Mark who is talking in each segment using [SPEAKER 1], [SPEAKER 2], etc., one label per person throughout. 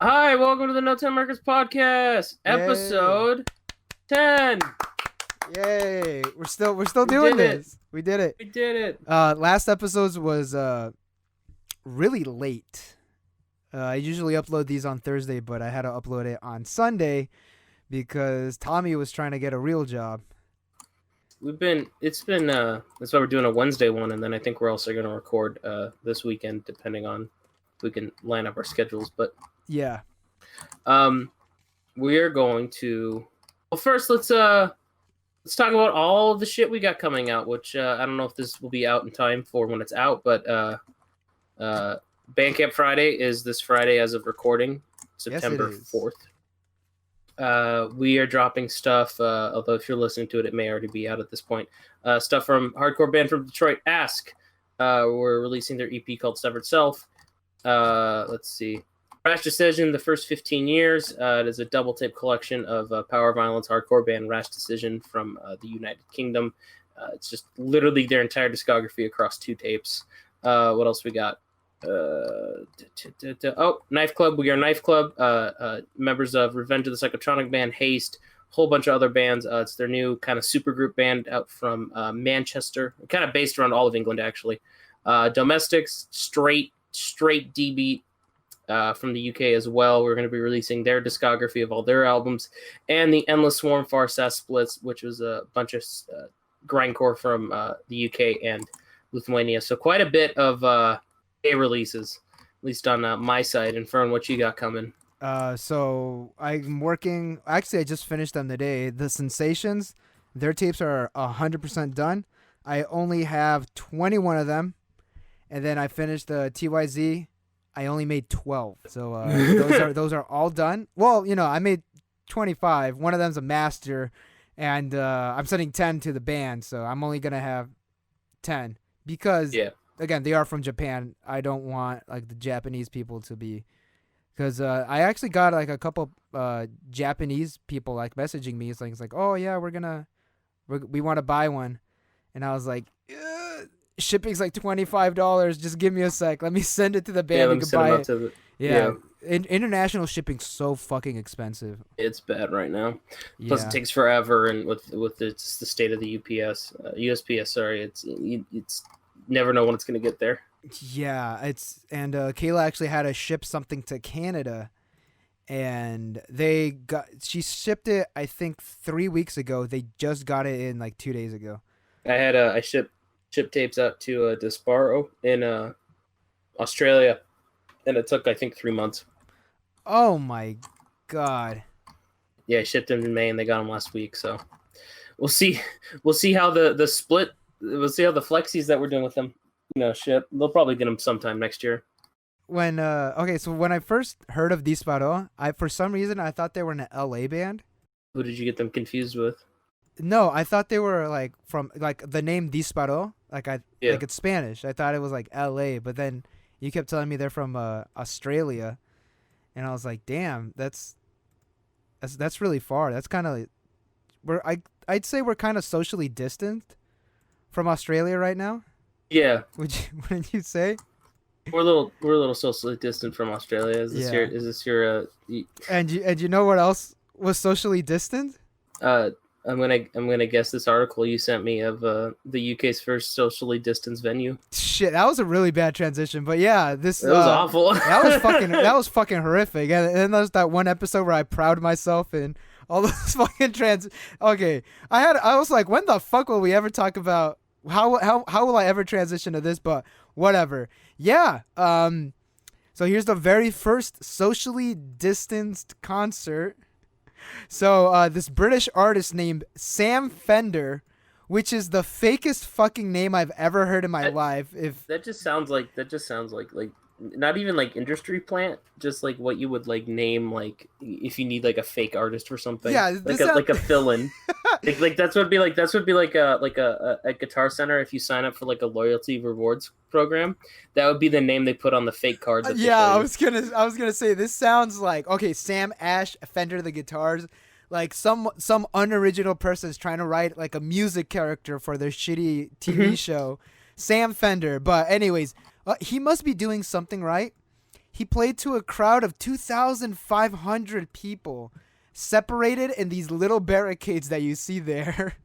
[SPEAKER 1] Hi, welcome to the No Time Markers podcast,
[SPEAKER 2] Yay!
[SPEAKER 1] episode 10.
[SPEAKER 2] Yay! We're still
[SPEAKER 1] We
[SPEAKER 2] doing
[SPEAKER 1] did it.
[SPEAKER 2] this. We did it.
[SPEAKER 1] We did it.
[SPEAKER 2] Last episode was really late. I usually upload these on Thursday, but I had to upload it on Sunday because Tommy was trying to get a real job.
[SPEAKER 1] That's why we're doing a Wednesday one, and then I think we're also going to record this weekend, depending on if we can line up our schedules. But
[SPEAKER 2] Yeah.
[SPEAKER 1] we are going to, well, first let's talk about all the shit we got coming out, which I don't know if this will be out in time for when it's out, but Bandcamp Friday is this Friday as of recording, September 4th. We are dropping stuff, although if you're listening to it, it may already be out at this point. Stuff from hardcore band from Detroit, Ask. We're releasing their EP called Severed Self. Let's see. Rash Decision, the first 15 years. It is a double tape collection of power violence hardcore band Rash Decision from the United Kingdom. It's just literally their entire discography across 2 tapes. What else we got? Knife Club. We are Knife Club, members of Revenge of the Psychotronic band, Haste, a whole bunch of other bands. It's their new kind of supergroup band out from Manchester, kind of based around all of England, actually. Domestics, straight D-beat from the UK as well. We're going to be releasing their discography of all their albums, and the Endless Swarm Farsass Splits, which was a bunch of grindcore from the UK and Lithuania. So quite a bit of releases, at least on my side. And Fern, what you got coming?
[SPEAKER 2] So I'm working. Actually, I just finished them today. The Sensations, their tapes are 100% done. I only have 21 of them, and then I finished the TYZ. I only made 12. So those are all done. Well, I made 25. One of them's a master, and I'm sending 10 to the band. So I'm only gonna have 10 because.
[SPEAKER 1] Yeah.
[SPEAKER 2] Again, they are from Japan. I don't want like the Japanese people to be, because I actually got like a couple Japanese people like messaging me. It's like, oh yeah, we want to buy one, and I was like, shipping's like $25. Just give me a sec. Let me send it to the band. You can buy it. Yeah. International shipping's so fucking expensive.
[SPEAKER 1] It's bad right now.
[SPEAKER 2] Yeah.
[SPEAKER 1] Plus, it takes forever, and with the state of the USPS. Sorry, it's never know when it's going to get there.
[SPEAKER 2] Yeah, Kayla actually had to ship something to Canada, and she shipped it I think 3 weeks ago. They just got it in like 2 days ago.
[SPEAKER 1] I shipped tapes out to Disparo in Australia, and it took I think 3 months.
[SPEAKER 2] Oh my god.
[SPEAKER 1] Yeah, I shipped them in May, and they got them last week. So we'll see how the split. We'll see how the flexies that we're doing with them, ship. They'll probably get them sometime next year.
[SPEAKER 2] When so when I first heard of Disparo, for some reason I thought they were an LA band.
[SPEAKER 1] Who did you get them confused with?
[SPEAKER 2] No, I thought they were like from like the name Disparo, like it's Spanish. I thought it was like LA, but then you kept telling me they're from Australia, and I was like, damn, that's really far. That's kind of I'd say we're kind of socially distant from Australia right now.
[SPEAKER 1] Yeah.
[SPEAKER 2] Wouldn't you say?
[SPEAKER 1] We're a little socially distant from Australia. Is this your
[SPEAKER 2] And you know what else was socially distant?
[SPEAKER 1] I'm gonna guess this article you sent me of the UK's first socially distanced venue.
[SPEAKER 2] Shit, that was a really bad transition. But yeah, this
[SPEAKER 1] that was awful.
[SPEAKER 2] that was fucking horrific. And then there's that one episode where I proud myself in all those fucking Okay, I was like, when the fuck will we ever talk about how will I ever transition to this? But whatever. Yeah. So here's the very first socially distanced concert. So this British artist named Sam Fender, which is the fakest fucking name I've ever heard in my life.
[SPEAKER 1] That just sounds like not even like industry plant, just like what you would like name like if you need like a fake artist or something.
[SPEAKER 2] Yeah,
[SPEAKER 1] like a fill-in. like that's what would be like a Guitar Center if you sign up for like a loyalty rewards program. That would be the name they put on the fake cards.
[SPEAKER 2] I was gonna say this sounds like Sam Ash Fender the guitars. Like some unoriginal person is trying to write like a music character for their shitty TV show, Sam Fender. But anyways, he must be doing something right. He played to a crowd of 2,500 people, separated in these little barricades that you see there.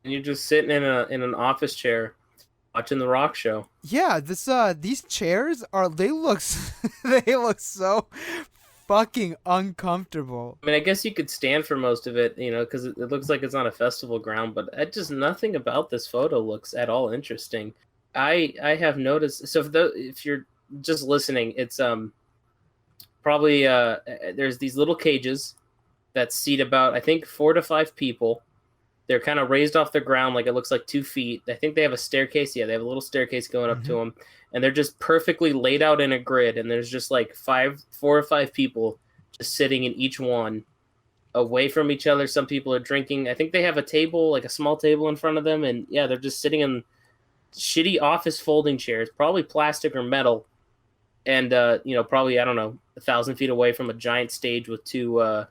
[SPEAKER 1] And you're just sitting in an office chair watching the rock show.
[SPEAKER 2] Yeah, these chairs are they look so fucking uncomfortable.
[SPEAKER 1] I mean, I guess you could stand for most of it, because it looks like it's on a festival ground, but nothing about this photo looks at all interesting. I have noticed. So if you're just listening, it's probably there's these little cages that seat about, I think, 4 to 5 people. They're kind of raised off the ground, like it looks like 2 feet. I think they have a staircase. Yeah, they have a little staircase going up to them, and they're just perfectly laid out in a grid. And there's just like 4 or 5 people just sitting in each one, away from each other. Some people are drinking. I think they have a table, like a small table in front of them, and yeah, they're just sitting in shitty office folding chairs, probably plastic or metal, and probably, I don't know, 1,000 feet away from a giant stage with 2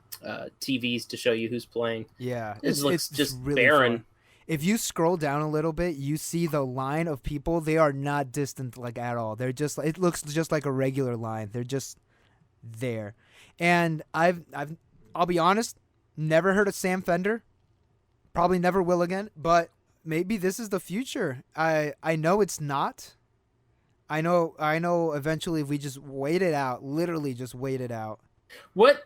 [SPEAKER 1] TVs to show you who's playing.
[SPEAKER 2] Yeah,
[SPEAKER 1] It looks just
[SPEAKER 2] really
[SPEAKER 1] barren.
[SPEAKER 2] fun. If you scroll down a little bit, you see the line of people. They are not distant like at all. They're just, it looks just like a regular line. They're just there. And I'll be honest, never heard of Sam Fender. Probably never will again, but maybe this is the future. I know it's not. I know eventually if we just wait it out, literally just wait it out.
[SPEAKER 1] What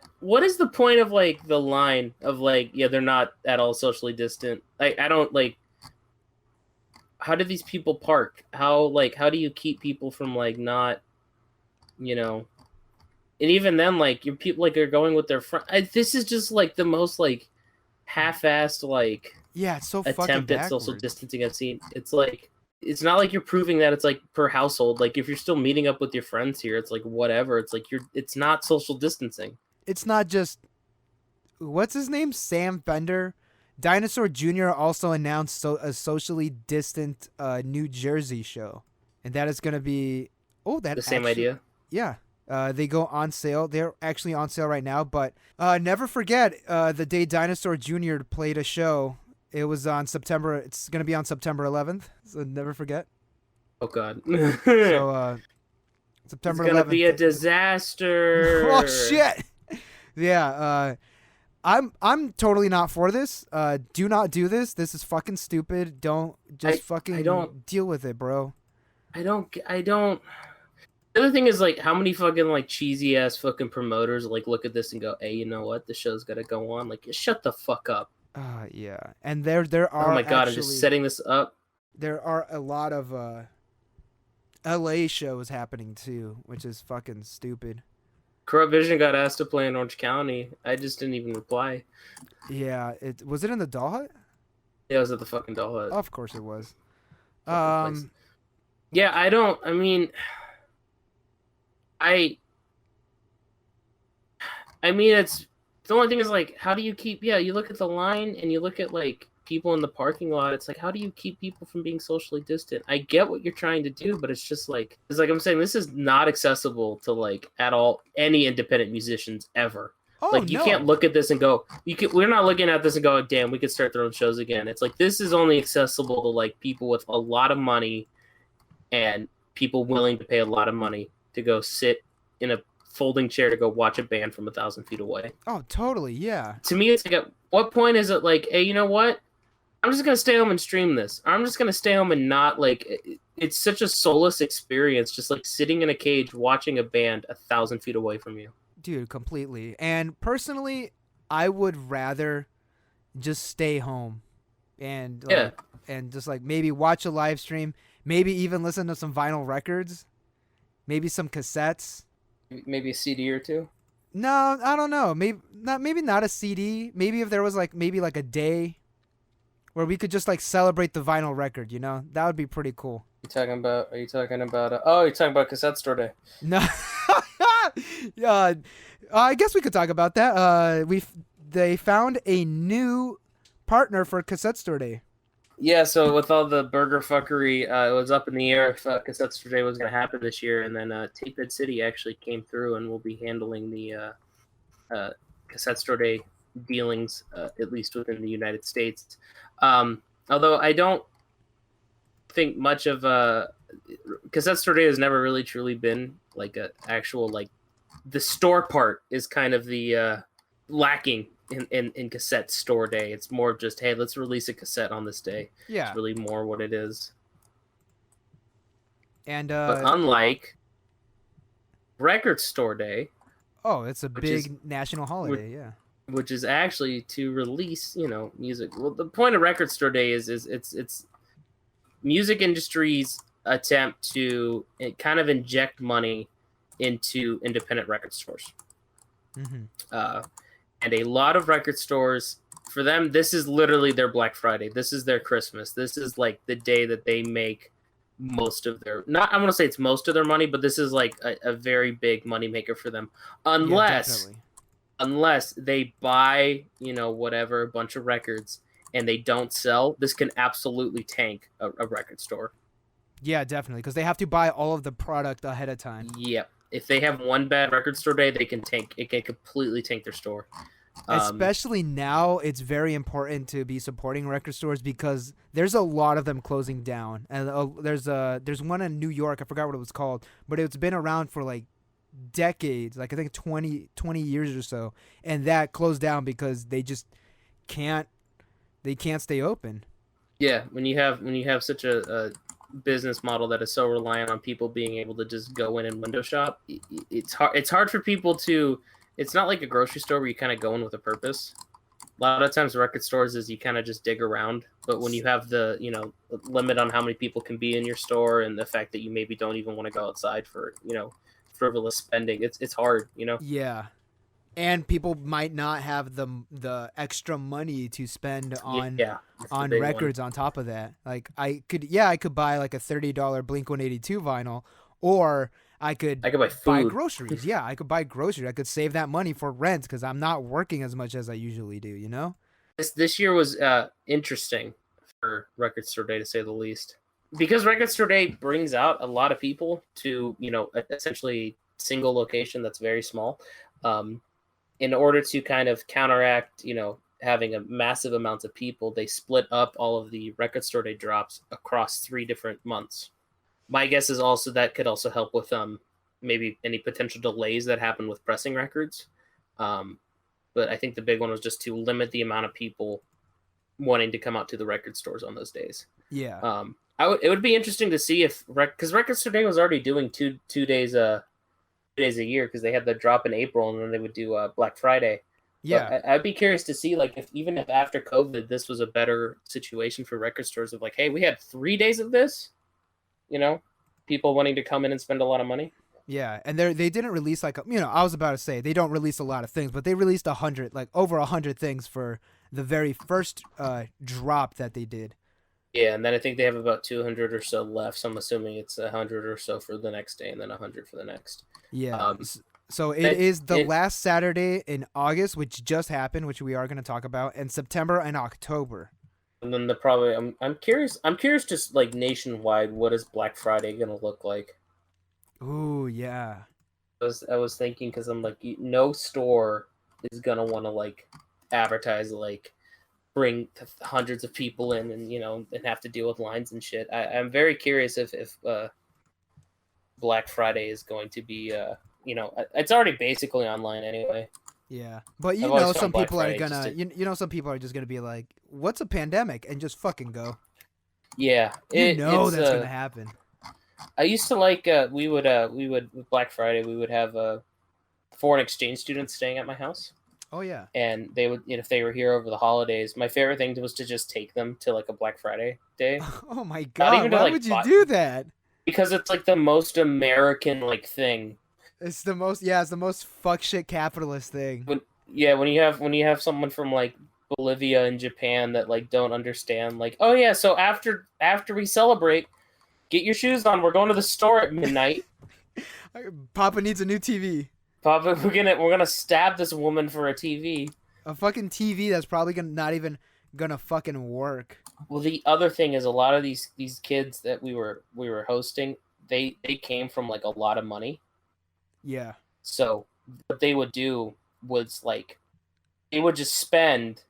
[SPEAKER 1] is the point of like the line of like, yeah, they're not at all socially distant? I don't like, how do these people park? How do you keep people from like not, and even then, like, your people like are going with their friend. This is just like the most like half-assed like
[SPEAKER 2] Yeah, it's so fucking
[SPEAKER 1] attempt at
[SPEAKER 2] backwards.
[SPEAKER 1] social distancing I've seen. It's like, it's not like you're proving that it's like per household. Like if you're still meeting up with your friends here, it's like whatever. It's like it's not social distancing.
[SPEAKER 2] It's not just, what's his name? Sam Fender. Dinosaur Jr. also announced a socially distant New Jersey show, and that is going to be
[SPEAKER 1] The same idea.
[SPEAKER 2] Yeah. They go on sale. They're actually on sale right now. But never forget the day Dinosaur Jr. played a show. It was on September. It's going to be on September 11th. So never forget.
[SPEAKER 1] Oh God.
[SPEAKER 2] So September 11th.
[SPEAKER 1] It's gonna be a disaster.
[SPEAKER 2] Oh shit. Yeah. I'm tototally not for this. Do not do this. This is fucking stupid. Don't
[SPEAKER 1] I don't
[SPEAKER 2] deal with it, bro.
[SPEAKER 1] I don't. The other thing is like how many fucking like cheesy ass fucking promoters like look at this and go, "Hey, you know what? The show's gotta go on." Like, shut the fuck up.
[SPEAKER 2] Yeah. And there are
[SPEAKER 1] Oh my God, I'm just setting this up.
[SPEAKER 2] There are a lot of LA shows happening too, which is fucking stupid.
[SPEAKER 1] Corrupt Vision got asked to play in Orange County. I just didn't even reply.
[SPEAKER 2] Yeah, was it in the Doll Hut?
[SPEAKER 1] Yeah, I was at the fucking Doll Hut.
[SPEAKER 2] Of course it was.
[SPEAKER 1] Place. Yeah, I mean, it's the only thing is like, how do you keep? Yeah, you look at the line and you look at like people in the parking lot. It's like, how do you keep people from being socially distant? I get what you're trying to do, but it's just like, I'm saying, this is not accessible to like at all any independent musicians ever.
[SPEAKER 2] Oh,
[SPEAKER 1] like you can't look at this and go, we're not looking at this and go, damn, we could start their own shows again. It's like, this is only accessible to like people with a lot of money and people willing to pay a lot of money to go sit in a folding chair to go watch a band from 1,000 feet away.
[SPEAKER 2] Oh, totally, yeah.
[SPEAKER 1] To me, it's like, at what point is it like, hey, you know what? I'm just gonna stay home and stream this. I'm just gonna stay home and not like. It's such a soulless experience, just like sitting in a cage watching a band 1,000 feet away from you.
[SPEAKER 2] Dude, completely. And personally, I would rather just stay home and and just like maybe watch a live stream, maybe even listen to some vinyl records, maybe some cassettes.
[SPEAKER 1] Maybe a CD or two.
[SPEAKER 2] No, I don't know. Maybe not a CD. Maybe if there was like a day where we could just like celebrate the vinyl record, that would be pretty cool.
[SPEAKER 1] Are you talking about? Oh, you're talking about Cassette Store Day.
[SPEAKER 2] No, I guess we could talk about that. They found a new partner for Cassette Store Day.
[SPEAKER 1] Yeah, so with all the burger fuckery, it was up in the air if Cassette Store Day was going to happen this year, and then Tapehead City actually came through and will be handling the Cassette Store Day dealings, at least within the United States. Although I don't think much of Cassette Store Day has never really truly been like an actual like the store part is kind of the lacking in cassette store day. It's more just, hey, let's release a cassette on this day.
[SPEAKER 2] Yeah.
[SPEAKER 1] It's really more what it is.
[SPEAKER 2] And
[SPEAKER 1] But unlike record store day,
[SPEAKER 2] oh, it's a
[SPEAKER 1] which
[SPEAKER 2] big
[SPEAKER 1] is-
[SPEAKER 2] national holiday. Yeah.
[SPEAKER 1] which is actually to release, music. Well, the point of record store day is it's music industry's attempt to kind of inject money into independent record stores.
[SPEAKER 2] Mm-hmm.
[SPEAKER 1] And a lot of record stores, for them, this is literally their Black Friday. This is their Christmas. This is like the day that they make most of their, not, I want to say it's most of their money, but this is like a very big money maker for them. Unless they buy, whatever, a bunch of records and they don't sell, this can absolutely tank a record store.
[SPEAKER 2] Yeah, definitely, because they have to buy all of the product ahead of time.
[SPEAKER 1] Yep. If they have one bad record store day, it can completely tank their store.
[SPEAKER 2] Especially now, it's very important to be supporting record stores because there's a lot of them closing down. And there's one in New York, I forgot what it was called, but it's been around for like decades, like I think 20 years or so, and that closed down because they just can't stay open.
[SPEAKER 1] Yeah, when you have such a business model that is so reliant on people being able to just go in and window shop, it's hard for people to. It's not like a grocery store where you kind of go in with a purpose. A lot of times record stores is you kind of just dig around, but when you have the limit on how many people can be in your store and the fact that you maybe don't even want to go outside for frivolous spending, it's hard.
[SPEAKER 2] Yeah. And people might not have the extra money to spend on records on top of that. Like I could buy like a $30 Blink-182 vinyl, or I could buy groceries. Yeah, I could buy groceries. I could save that money for rent because I'm not working as much as I usually do.
[SPEAKER 1] This year was interesting for Record Store Day, to say the least, because Record Store Day brings out a lot of people to essentially single location that's very small. In order to kind of counteract, having a massive amounts of people, they split up all of the Record Store Day drops across 3 different months. My guess is also that could also help with maybe any potential delays that happen with pressing records. But I think the big one was just to limit the amount of people wanting to come out to the record stores on those days.
[SPEAKER 2] Yeah.
[SPEAKER 1] It would be interesting to see if, because Record Store Day was already doing two days a year, because they had the drop in April and then they would do Black Friday.
[SPEAKER 2] Yeah.
[SPEAKER 1] I'd be curious to see, like, if after COVID this was a better situation for record stores of like, hey, we had 3 days of this, people wanting to come in and spend a lot of money.
[SPEAKER 2] Yeah, and they didn't release I was about to say they don't release a lot of things, but they released over 100 things for the very first drop that they did.
[SPEAKER 1] Yeah, and then I think they have about 200 or so left, so I'm assuming it's 100 or so for the next day and then 100 for the next.
[SPEAKER 2] Yeah. So it is the last Saturday in August, which just happened, which we are going to talk about, and September and October.
[SPEAKER 1] And then I'm curious just like nationwide, what is Black Friday going to look like?
[SPEAKER 2] Ooh, yeah.
[SPEAKER 1] I was thinking, because I'm like, no store is going to want to like advertise, like bring hundreds of people in and, and have to deal with lines and shit. I'm very curious if Black Friday is going to be, it's already basically online anyway.
[SPEAKER 2] Yeah, but some people are gonna, some people are just gonna be like, "What's a pandemic?" and just fucking go.
[SPEAKER 1] Yeah,
[SPEAKER 2] that's gonna happen.
[SPEAKER 1] I used to like we would with Black Friday we would have foreign exchange students staying at my house.
[SPEAKER 2] Oh yeah,
[SPEAKER 1] and they would, if they were here over the holidays, my favorite thing was to just take them to like a Black Friday day.
[SPEAKER 2] Oh my god, why would you do that?
[SPEAKER 1] Because it's like the most American like thing.
[SPEAKER 2] It's the most fuck shit capitalist thing.
[SPEAKER 1] When you have someone from like Bolivia and Japan that like don't understand, like, oh yeah, so after we celebrate, get your shoes on. We're going to the store at midnight.
[SPEAKER 2] Papa needs a new TV.
[SPEAKER 1] Papa, we're gonna stab this woman for a TV.
[SPEAKER 2] A fucking TV that's probably not even gonna fucking work.
[SPEAKER 1] Well, the other thing is a lot of these kids that we were hosting, they came from like a lot of money.
[SPEAKER 2] Yeah.
[SPEAKER 1] So what they would do was like, they would just spend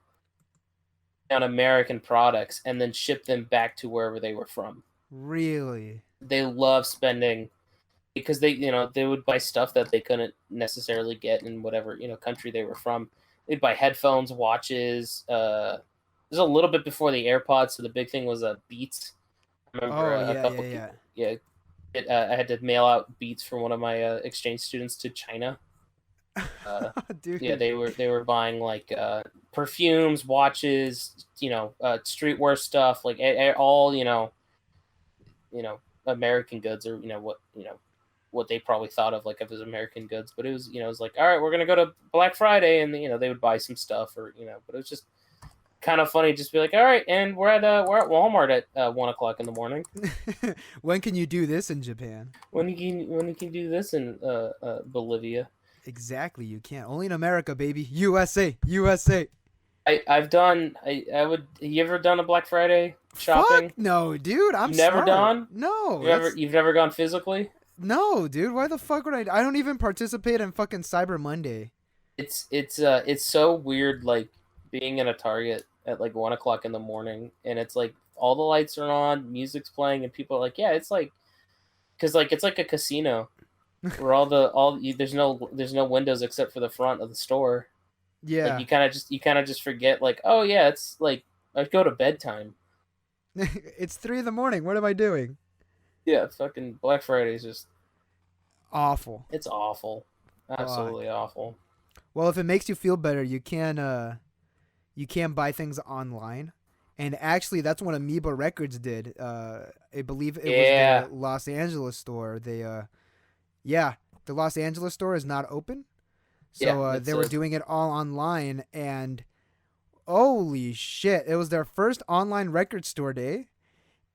[SPEAKER 1] on American products and then ship them back to wherever they were from.
[SPEAKER 2] Really?
[SPEAKER 1] They love spending because they would buy stuff that they couldn't necessarily get in whatever country they were from. They'd buy headphones, watches. It was a little bit before the AirPods, so the big thing was Beats. I remember
[SPEAKER 2] Oh
[SPEAKER 1] a
[SPEAKER 2] yeah,
[SPEAKER 1] couple, yeah. I had to mail out Beats for one of my exchange students to China.
[SPEAKER 2] Dude.
[SPEAKER 1] Yeah, they were buying like perfumes, watches, streetwear stuff, like all American goods, or what they probably thought of like of as American goods. But it was it was like, all right, we're gonna go to Black Friday, and they would buy some stuff, or but it was just kind of funny, just be like, all right, and we're at Walmart at 1 o'clock in the morning.
[SPEAKER 2] When can you do this in Japan?
[SPEAKER 1] When you can do this in Bolivia?
[SPEAKER 2] Exactly, you can't. Only in America, baby. USA, USA.
[SPEAKER 1] I've done. I would. You ever done a Black Friday shopping?
[SPEAKER 2] Fuck no, dude. I'm
[SPEAKER 1] You've never
[SPEAKER 2] smart.
[SPEAKER 1] done?
[SPEAKER 2] No.
[SPEAKER 1] You've never gone physically?
[SPEAKER 2] No, dude. Why the fuck would I? I don't even participate in fucking Cyber Monday.
[SPEAKER 1] It's so weird, like being in a Target at like 1 o'clock in the morning, and it's like all the lights are on, music's playing, and people are like, yeah, it's like, because like it's like a casino, where there's no windows except for the front of the store.
[SPEAKER 2] Yeah.
[SPEAKER 1] Like you kind of just forget, like, oh yeah, it's like I go to bedtime.
[SPEAKER 2] It's 3 a.m. What am I doing?
[SPEAKER 1] Yeah, fucking Black Friday is just
[SPEAKER 2] awful.
[SPEAKER 1] It's awful, absolutely awful.
[SPEAKER 2] Well, if it makes you feel better, you can buy things online, and actually, that's what Amoeba Records did. I believe it was the Los Angeles store. The Los Angeles store is not open, so they were doing it all online, and holy shit, it was their first online record store day,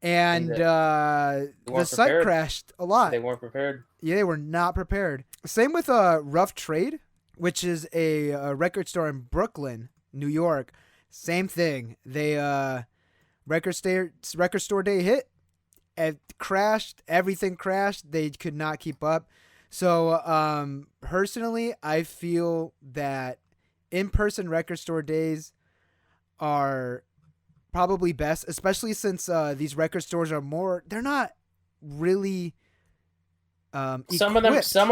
[SPEAKER 2] and the site crashed a lot.
[SPEAKER 1] They weren't prepared.
[SPEAKER 2] Yeah, they were not prepared. Same with Rough Trade, which is a record store in Brooklyn, New York. Same thing. They record store day hit, it crashed. Everything crashed. They could not keep up. So personally, I feel that in-person record store days are probably best, especially since these record stores are more. They're not really.
[SPEAKER 1] Some of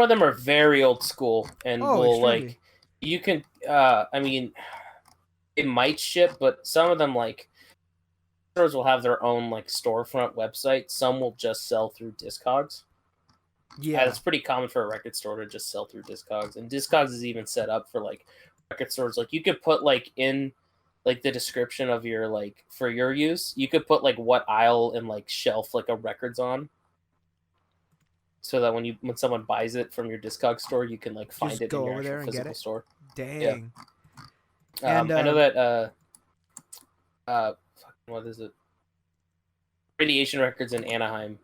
[SPEAKER 1] them are very old school and will
[SPEAKER 2] extremely.
[SPEAKER 1] Like you can. I mean, it might ship, but some of them like stores will have their own like storefront website. Some will just sell through Discogs.
[SPEAKER 2] Yeah,
[SPEAKER 1] it's pretty common for a record store to just sell through Discogs, and Discogs is even set up for like record stores. Like you could put like in like the description of your like for your use, you could put like what aisle and like shelf like a record's on, so that when someone buys it from your Discog store, you can like find
[SPEAKER 2] just
[SPEAKER 1] it
[SPEAKER 2] go
[SPEAKER 1] in your
[SPEAKER 2] over there
[SPEAKER 1] actual
[SPEAKER 2] and get
[SPEAKER 1] physical
[SPEAKER 2] it.
[SPEAKER 1] store.
[SPEAKER 2] Dang.
[SPEAKER 1] Yeah. I know that what is it? Radiation Records in Anaheim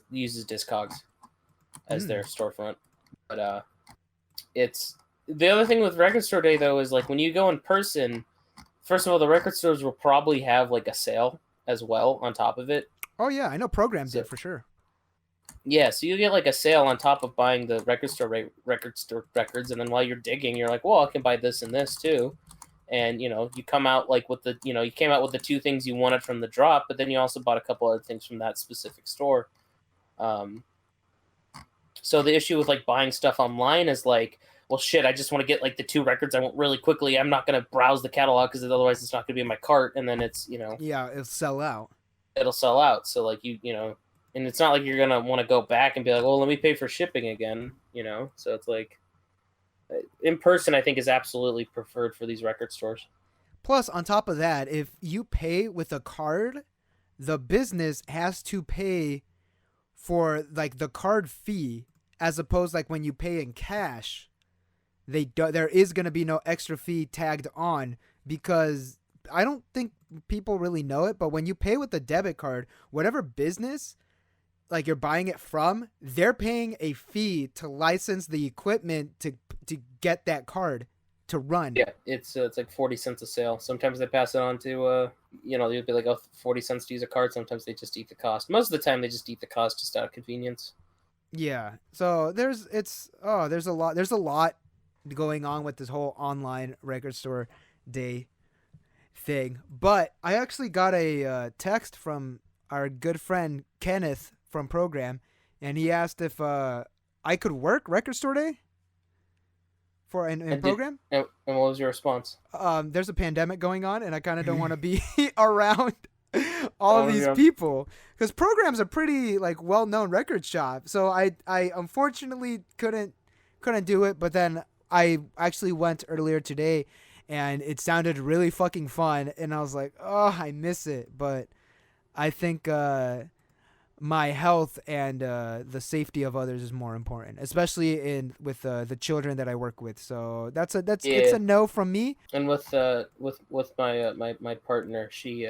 [SPEAKER 1] uses Discogs as their storefront. But it's the other thing with record store day though is like when you go in person, first of all, the record stores will probably have like a sale as well on top of it.
[SPEAKER 2] Oh yeah, I know programs did for sure.
[SPEAKER 1] Yeah, so you get like a sale on top of buying the record store records, and then while you're digging, you're like, well, I can buy this and this too. And you come out like with the you came out with the two things you wanted from the drop, but then you also bought a couple other things from that specific store. So the issue with like buying stuff online is like, well, shit, I just want to get like the two records I want really quickly. I'm not going to browse the catalog because otherwise it's not going to be in my cart, and then it's
[SPEAKER 2] yeah, it'll sell out.
[SPEAKER 1] It'll sell out. So like and it's not like you're gonna want to go back and be like, well, let me pay for shipping again. So it's like in person, I think is absolutely preferred for these record stores.
[SPEAKER 2] Plus, on top of that, if you pay with a card, the business has to pay for like the card fee, as opposed like when you pay in cash, there is going to be no extra fee tagged on, because I don't think people really know it, but when you pay with a debit card, whatever business like you're buying it from, they're paying a fee to license the equipment to get that card to run.
[SPEAKER 1] Yeah, it's like 40 cents a sale. Sometimes they pass it on to they'll be like, oh, 40 cents to use a card. Sometimes they just eat the cost. Most of the time they just eat the cost just out of convenience.
[SPEAKER 2] Yeah. So there's a lot going on with this whole online record store day thing. But I actually got a text from our good friend Kenneth from program, and he asked if I could work Record Store Day for in
[SPEAKER 1] And did
[SPEAKER 2] program.
[SPEAKER 1] and what was your response?
[SPEAKER 2] There's a pandemic going on, and I kind of don't want to be around all of
[SPEAKER 1] Oh
[SPEAKER 2] these
[SPEAKER 1] yeah.
[SPEAKER 2] people because programs are pretty like well-known record shop. So I unfortunately couldn't do it, but then I actually went earlier today, and it sounded really fucking fun, and I was like, oh, I miss it, but I think my health and the safety of others is more important, especially in with the children that I work with. So it's
[SPEAKER 1] Yeah.
[SPEAKER 2] a no from me.
[SPEAKER 1] And with my my partner, she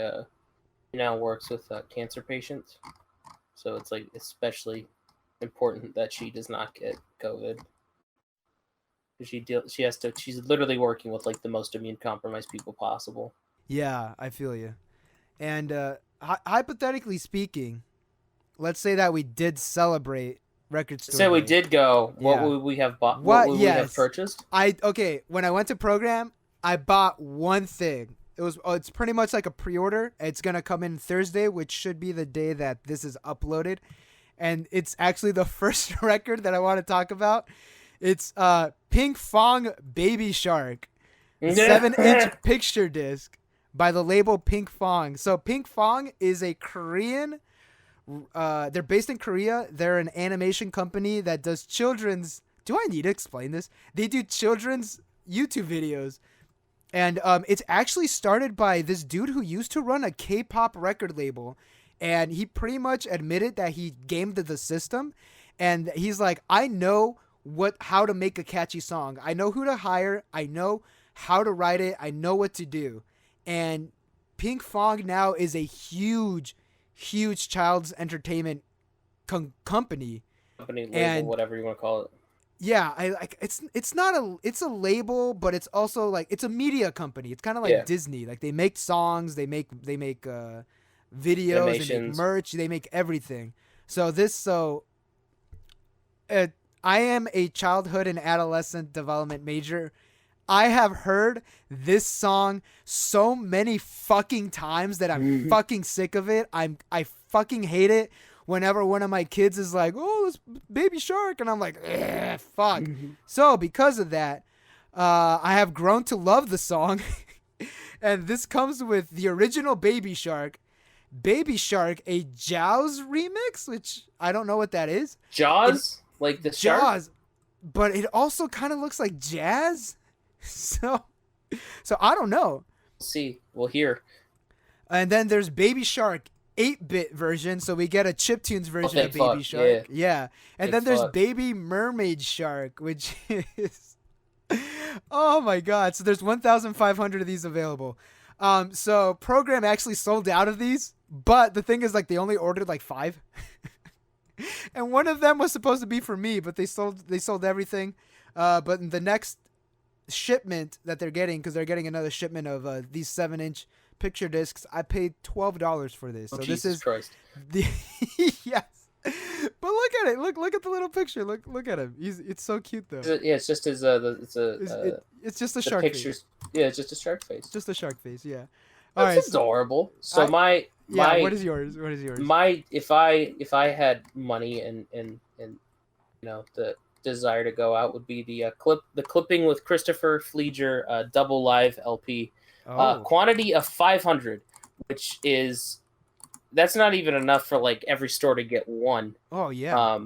[SPEAKER 1] now works with cancer patients, so it's like especially important that she does not get COVID. She has to, she's literally working with like the most immune compromised people possible.
[SPEAKER 2] Yeah, I feel you. And hypothetically speaking, let's say that we did celebrate Record Store
[SPEAKER 1] Say we
[SPEAKER 2] Day.
[SPEAKER 1] did go. What
[SPEAKER 2] Yeah.
[SPEAKER 1] would we have bought?
[SPEAKER 2] What?
[SPEAKER 1] What would we have
[SPEAKER 2] Yes.
[SPEAKER 1] purchased?
[SPEAKER 2] When I went to program, I bought one thing. It's pretty much like a pre-order. It's gonna come in Thursday, which should be the day that this is uploaded, and it's actually the first record that I want to talk about. It's Pinkfong Baby Shark, the 7-inch picture disc by the label Pinkfong. So Pinkfong is a Korean. They're based in Korea. They're an animation company that does children's. Do I need to explain this? They do children's YouTube videos, and it's actually started by this dude who used to run a K-pop record label, and he pretty much admitted that he gamed the system, and he's like, I know how to make a catchy song. I know who to hire. I know how to write it. I know what to do, and Pinkfong now is a huge child's entertainment company.
[SPEAKER 1] Company label,
[SPEAKER 2] and
[SPEAKER 1] whatever you want to call it.
[SPEAKER 2] Yeah, I like it's not it's a label, but it's also like it's a media company. It's kind of like
[SPEAKER 1] Yeah.
[SPEAKER 2] Disney. Like they make songs, they make videos, they make
[SPEAKER 1] Animations.
[SPEAKER 2] merch, they make everything. So I am a childhood and adolescent development major. I have heard this song so many fucking times that I'm fucking sick of it. I fucking hate it. Whenever one of my kids is like, "Oh, this Baby Shark," and I'm like, "Fuck." So because of that, I have grown to love the song, and this comes with the original Baby Shark, a Jaws remix, which I don't know what that is.
[SPEAKER 1] Jaws, like the shark.
[SPEAKER 2] Jaws, but it also kind of looks like jazz. So I don't know.
[SPEAKER 1] We'll see, we'll hear.
[SPEAKER 2] And then there's Baby Shark 8-bit version, so we get a chiptunes version
[SPEAKER 1] Oh,
[SPEAKER 2] of
[SPEAKER 1] thank
[SPEAKER 2] Baby
[SPEAKER 1] fuck,
[SPEAKER 2] Shark. Yeah. And
[SPEAKER 1] Thank
[SPEAKER 2] then there's
[SPEAKER 1] fuck.
[SPEAKER 2] Baby Mermaid Shark, which is oh my god. So there's 1,500 of these available. So program actually sold out of these, but the thing is like they only ordered like 5. And one of them was supposed to be for me, but they sold everything. But the next shipment that they're getting, because they're getting another shipment of these 7-inch picture discs, I paid $12 for this.
[SPEAKER 1] Oh,
[SPEAKER 2] So
[SPEAKER 1] Jesus
[SPEAKER 2] this is
[SPEAKER 1] Christ.
[SPEAKER 2] the yes. But look at it. Look at the little picture. Look at him. It's so cute though.
[SPEAKER 1] Yeah, it's just his
[SPEAKER 2] It's just a
[SPEAKER 1] the
[SPEAKER 2] shark face.
[SPEAKER 1] pictures. Yeah, it's just a shark face.
[SPEAKER 2] Just a shark face. Yeah.
[SPEAKER 1] That's
[SPEAKER 2] So,
[SPEAKER 1] adorable. So
[SPEAKER 2] yeah. What is yours? What is yours?
[SPEAKER 1] my if I had money and you know the desire to go out would be the clipping with Christopher Fleeger double live LP. Quantity of 500, which is that's not even enough for like every store to get one.
[SPEAKER 2] Oh yeah.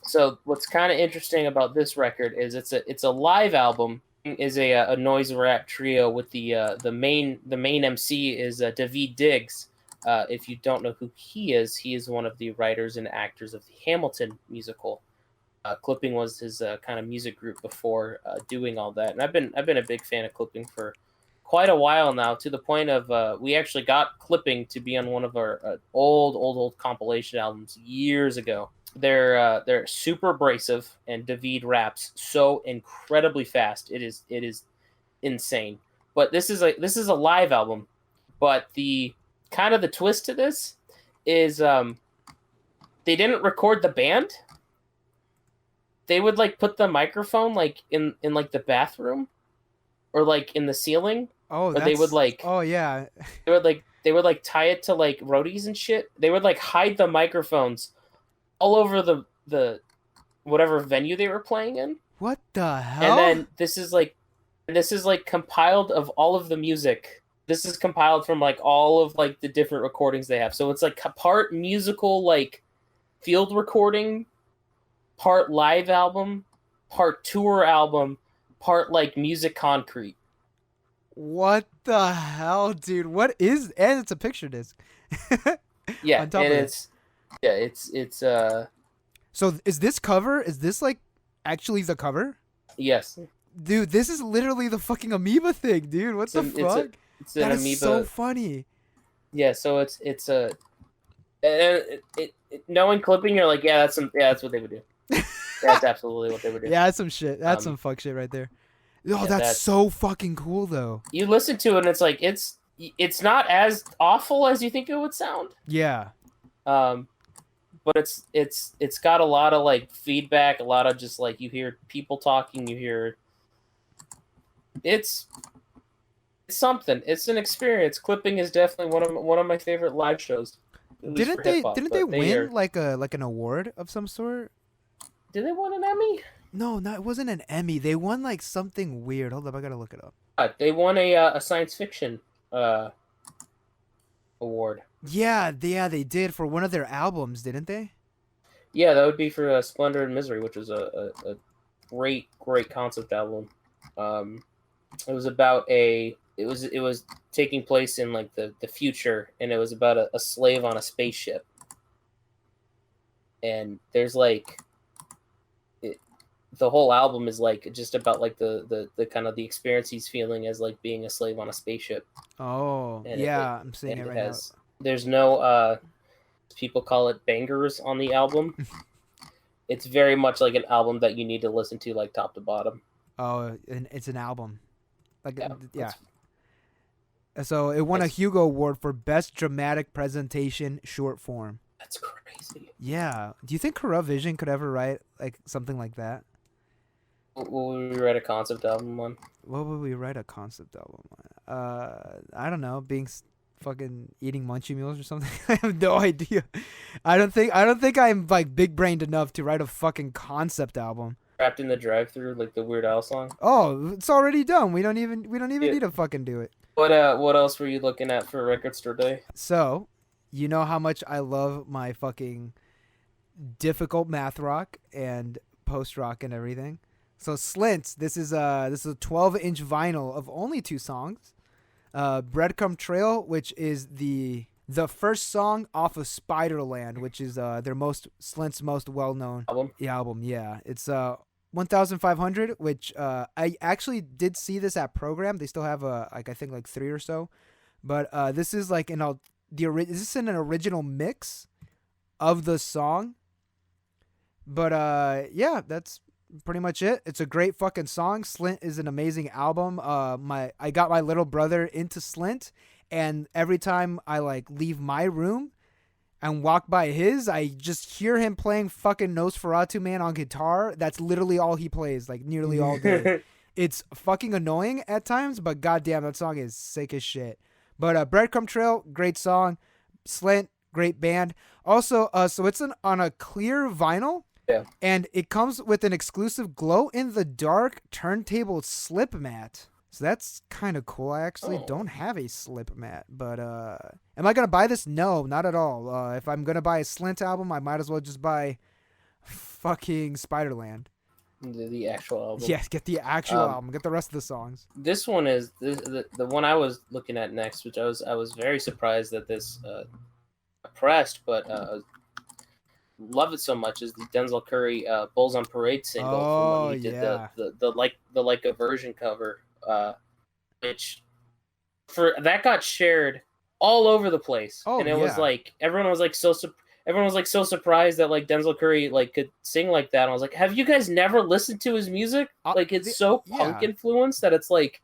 [SPEAKER 1] So what's kind of interesting about this record is it's a live album. Is a noise rap trio with the main MC is David Diggs. If you don't know who he is one of the writers and actors of the Hamilton musical. Clipping was his kind of music group before doing all that, and I've been a big fan of Clipping for quite a while now, to the point of we actually got Clipping to be on one of our old compilation albums years ago. They're super abrasive, and David raps so incredibly fast. It is insane. But this is a live album. But the kind of the twist to this is they didn't record the band. They would like put the microphone like in like the bathroom or like in the ceiling.
[SPEAKER 2] Oh,
[SPEAKER 1] they would like
[SPEAKER 2] oh yeah.
[SPEAKER 1] they would like tie it to like roadies and shit. They would like hide the microphones all over the whatever venue they were playing in.
[SPEAKER 2] What the hell?
[SPEAKER 1] And then this is like compiled of all of the music. This is compiled from like all of like the different recordings they have. So it's like a part musical like field recording, part live album, part tour album, part like music concrete.
[SPEAKER 2] What the hell, dude? What is? And it's a picture disc.
[SPEAKER 1] Yeah,
[SPEAKER 2] On top
[SPEAKER 1] and
[SPEAKER 2] of it.
[SPEAKER 1] it's
[SPEAKER 2] So is this cover? Is this like actually the cover?
[SPEAKER 1] yes.
[SPEAKER 2] Dude, this is literally the fucking amoeba thing, dude. What the fuck?
[SPEAKER 1] It's an
[SPEAKER 2] That is
[SPEAKER 1] amoeba.
[SPEAKER 2] so funny.
[SPEAKER 1] Yeah, so it's a knowing clipping, you're like, that's what they would do. That's absolutely what they would do.
[SPEAKER 2] Yeah, that's some shit. That's some fuck shit right there. Oh,
[SPEAKER 1] yeah,
[SPEAKER 2] that's so fucking cool though.
[SPEAKER 1] You listen to it and it's like it's not as awful as you think it would sound.
[SPEAKER 2] Yeah.
[SPEAKER 1] But it's got a lot of like feedback, a lot of just like you hear people talking, you hear it's something. It's an experience. Clipping is definitely one of my favorite live shows.
[SPEAKER 2] Didn't they win like an award of some sort?
[SPEAKER 1] Did they win an Emmy?
[SPEAKER 2] No, it wasn't an Emmy. They won like something weird. Hold up, I gotta look it up.
[SPEAKER 1] They won a science fiction award.
[SPEAKER 2] Yeah, they did for one of their albums, didn't they?
[SPEAKER 1] Yeah, that would be for Splendor and Misery, which was a great concept album. It was about it was taking place in like the future, and it was about a slave on a spaceship. And there's like the whole album is like just about like the kind of the experience he's feeling as like being a slave on a spaceship.
[SPEAKER 2] Oh,
[SPEAKER 1] And
[SPEAKER 2] yeah, I'm seeing it right now.
[SPEAKER 1] There's no people call it bangers on the album. It's very much like an album that you need to listen to like top to bottom.
[SPEAKER 2] Oh, and it's an album. Like yeah.
[SPEAKER 1] That's
[SPEAKER 2] So it won a Hugo Award for Best Dramatic Presentation Short Form.
[SPEAKER 1] That's crazy.
[SPEAKER 2] Yeah. Do you think Vision could ever write like something like that?
[SPEAKER 1] What would we write a concept album on?
[SPEAKER 2] What would we write a concept album on? I don't know. Fucking eating Munchie Meals or something. I have no idea. I don't think I'm like big brained enough to write a fucking concept album.
[SPEAKER 1] Trapped in the Drive-Thru, like the Weird Al song.
[SPEAKER 2] Oh, it's already done. We don't even need to fucking do it.
[SPEAKER 1] What else were you looking at for Record Store Day?
[SPEAKER 2] So, you know how much I love my fucking difficult math rock and post rock and everything. So Slint, this is a 12-inch vinyl of only 2 songs. Breadcrumb Trail, which is the first song off of Spiderland, which is Slint's most well-known album. Yeah, it's 1500, which I actually did see this at Program. They still have I think like 3 or so, but this is like an original mix of the song. But yeah, that's pretty much it. It's a great fucking song. Slint is an amazing album. I got my little brother into Slint, and every time I like leave my room and walk by his, I just hear him playing fucking Nosferatu Man on guitar. That's literally all he plays, like nearly all day. It's fucking annoying at times, but goddamn, that song is sick as shit. But Breadcrumb Trail, great song. Slint, great band. Also, so it's on a clear vinyl.
[SPEAKER 1] Yeah.
[SPEAKER 2] And it comes with an exclusive glow-in-the-dark turntable slip mat. So that's kind of cool. I actually don't have a slip mat. But am I going to buy this? No, not at all. If I'm going to buy a Slint album, I might as well just buy fucking Spiderland.
[SPEAKER 1] The actual album.
[SPEAKER 2] Yes, get the actual album. Get the rest of the songs.
[SPEAKER 1] This one is the one I was looking at next, which I was very surprised that this pressed, but love it so much, is the Denzel Curry Bulls on Parade single from when he did the like a version cover, which that got shared all over the place. And it was like everyone was like so surprised that like Denzel Curry like could sing like that. And I was like, have you guys never listened to his music? Like it's so punk influenced that it's like,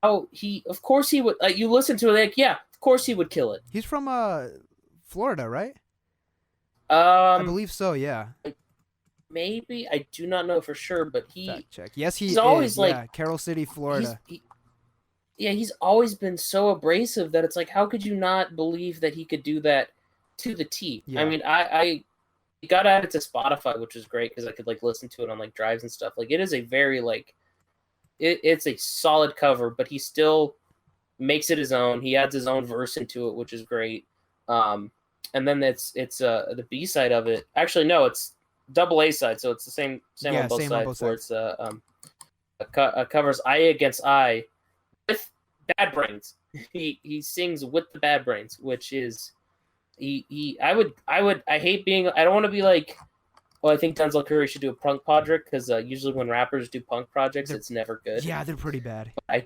[SPEAKER 1] oh, of course he would. Like, you listen to it, like, yeah, of course he would kill it.
[SPEAKER 2] He's from Florida, right? I believe so. Yeah.
[SPEAKER 1] Maybe, I do not know for sure, but
[SPEAKER 2] fact check. Yes,
[SPEAKER 1] he's always like
[SPEAKER 2] Carroll City, Florida.
[SPEAKER 1] He's always been so abrasive that it's like, how could you not believe that he could do that to the T?
[SPEAKER 2] Yeah.
[SPEAKER 1] I mean, I He got added to Spotify, which was great because I could like listen to it on like drives and stuff. Like it is a very like it's a solid cover, but he still makes it his own. He adds his own verse into it, which is great. And then it's the B side of it. Actually, no, it's double A side, so it's the same on both sides. Where it's covers Eye Against Eye with Bad Brains. He sings with the Bad Brains, which is I hate being, I don't want to be like, oh, I think Denzel Curry should do a punk project because usually when rappers do punk projects, it's never good.
[SPEAKER 2] Yeah, they're pretty bad.
[SPEAKER 1] I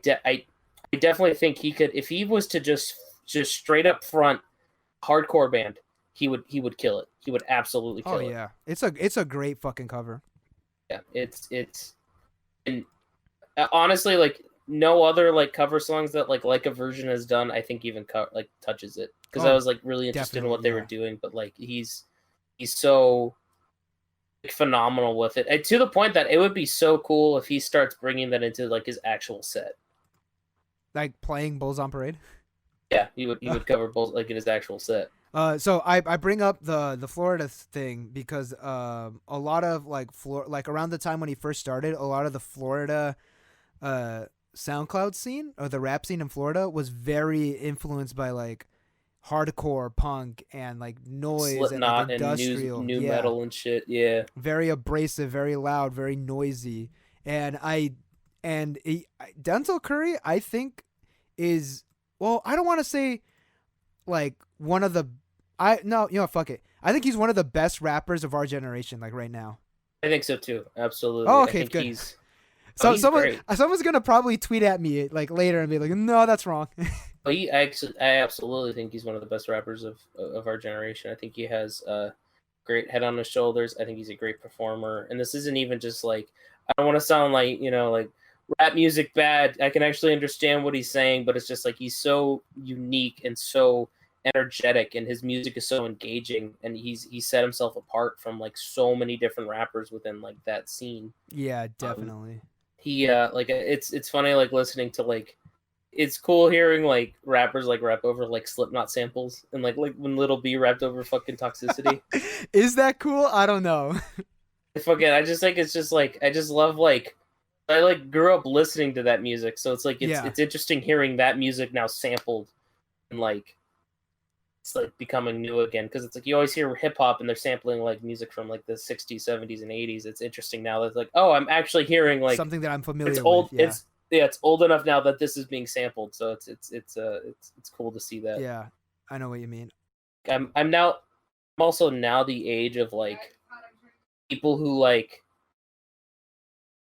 [SPEAKER 1] definitely think he could, if he was to just straight up front hardcore band, he would kill it. He would absolutely kill it.
[SPEAKER 2] Oh yeah, it's a great fucking cover.
[SPEAKER 1] Yeah, it's and honestly, like no other like cover songs that like a version has done, I think even like touches it, because I was like really interested in what they were doing, but like he's so phenomenal with it, and to the point that it would be so cool if he starts bringing that into like his actual set, like
[SPEAKER 2] playing Bulls on Parade.
[SPEAKER 1] Yeah, he would cover Bulls like in his actual set.
[SPEAKER 2] So I bring up the Florida thing because a lot of like around the time when he first started, a lot of the Florida SoundCloud scene or the rap scene in Florida was very influenced by like hardcore punk and like noise
[SPEAKER 1] Slipknot
[SPEAKER 2] and like industrial
[SPEAKER 1] and new metal and shit. Yeah,
[SPEAKER 2] very abrasive, very loud, very noisy. And Denzel Curry, I think, is, well, I don't want to say like one of the fuck it. I think he's one of the best rappers of our generation, like right now.
[SPEAKER 1] I think so too. Absolutely.
[SPEAKER 2] Oh, okay, good.
[SPEAKER 1] He's
[SPEAKER 2] someone's gonna probably tweet at me like later and be like, "No, that's wrong."
[SPEAKER 1] But I absolutely think he's one of the best rappers of our generation. I think he has a great head on his shoulders. I think he's a great performer. And this isn't even just like, I don't want to sound like, like rap music bad. I can actually understand what he's saying, but it's just like he's so unique and so energetic, and his music is so engaging, and he set himself apart from like so many different rappers within like that scene.
[SPEAKER 2] Yeah, definitely.
[SPEAKER 1] He like it's funny like listening to like, it's cool hearing like rappers like rap over like Slipknot samples, and like when Lil B rapped over fucking Toxicity.
[SPEAKER 2] Is that cool? I don't know.
[SPEAKER 1] I just think it's just like, I just love like, I like grew up listening to that music, so it's like it's interesting hearing that music now sampled, and like it's like becoming new again, because it's like you always hear hip hop and they're sampling like music from like the 60s, 70s, and 80s. It's interesting now that it's like, oh, I'm actually hearing like
[SPEAKER 2] something that I'm familiar
[SPEAKER 1] with. Old.
[SPEAKER 2] Yeah.
[SPEAKER 1] It's old enough now that this is being sampled, so it's cool to see that.
[SPEAKER 2] Yeah, I know what you mean.
[SPEAKER 1] I'm also now the age of like people who like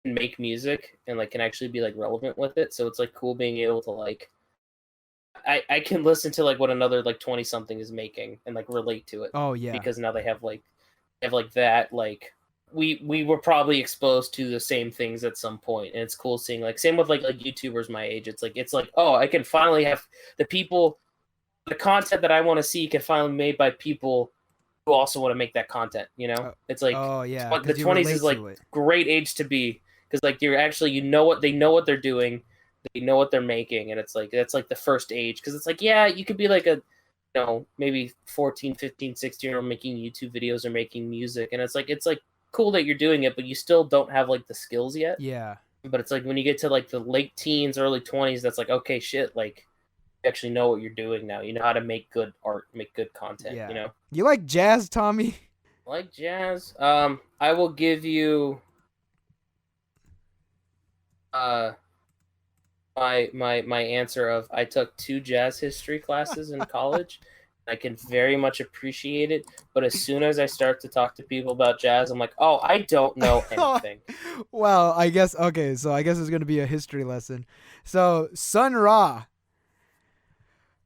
[SPEAKER 1] make music and like can actually be like relevant with it. So it's like cool being able to like, I can listen to like what another like 20 something is making and like relate to it.
[SPEAKER 2] Oh yeah,
[SPEAKER 1] because now they have that like we were probably exposed to the same things at some point, and it's cool seeing like, same with like YouTubers my age. It's like oh, I can finally have the content that I want to see can finally be made by people who also want to make that content. It's like,
[SPEAKER 2] oh yeah,
[SPEAKER 1] the 20s is like great age to be, because like you're actually, they know what they're doing, they know what they're making, and it's like that's like the first age, because it's like, yeah, you could be like a maybe 14, 15, 16-year-old making YouTube videos or making music, and it's like cool that you're doing it, but you still don't have like the skills yet.
[SPEAKER 2] Yeah.
[SPEAKER 1] But it's like when you get to like the late teens, early 20s, that's like, okay, shit, like you actually know what you're doing now. You know how to make good art, make good content.
[SPEAKER 2] Yeah. You like jazz, Tommy?
[SPEAKER 1] I like jazz. I will give you my answer of, I took 2 jazz history classes in college. I can very much appreciate it, but as soon as I start to talk to people about jazz, I'm like, oh, I don't know anything.
[SPEAKER 2] Well, I guess it's going to be a history lesson. So Sun Ra,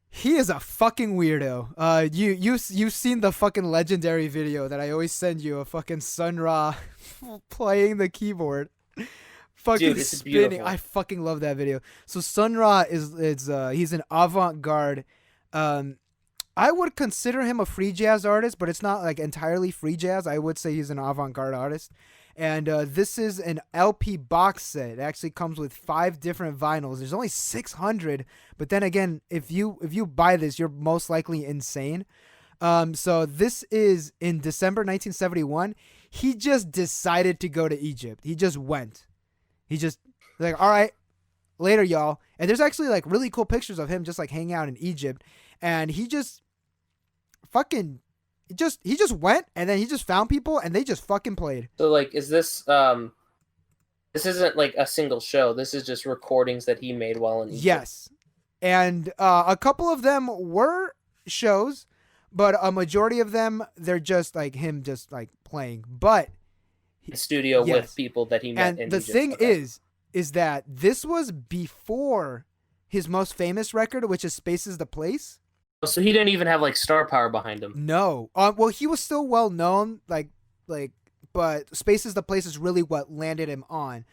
[SPEAKER 2] he is a fucking weirdo. You've seen the fucking legendary video that I always send you of fucking Sun Ra playing the keyboard. Fucking
[SPEAKER 1] Dude,
[SPEAKER 2] spinning.
[SPEAKER 1] Beautiful.
[SPEAKER 2] I fucking love that video. So Sun Ra he's an avant-garde. I would consider him a free jazz artist, but it's not like entirely free jazz. I would say he's an avant-garde artist. And this is an LP box set. It actually comes with 5 different vinyls. There's only 600, but then again, if you buy this, you're most likely insane. So this is in December 1971. He just decided to go to Egypt. He just went. He just like, all right, later, y'all. And there's actually like really cool pictures of him just like hanging out in Egypt, and he just fucking he just went, and then he just found people, and they just fucking played.
[SPEAKER 1] So like, is this this isn't like a single show. This is just recordings that he made while in Egypt.
[SPEAKER 2] Yes, and a couple of them were shows, but a majority of them they're just like him just like playing. But
[SPEAKER 1] The studio
[SPEAKER 2] yes.
[SPEAKER 1] with people that he met
[SPEAKER 2] And
[SPEAKER 1] in
[SPEAKER 2] the
[SPEAKER 1] Egypt.
[SPEAKER 2] thing
[SPEAKER 1] Okay.
[SPEAKER 2] is that this was before his most famous record, which is Space is the Place.
[SPEAKER 1] So he didn't even have like star power behind him.
[SPEAKER 2] No. Well, he was still well known, but Space is the Place is really what landed him on.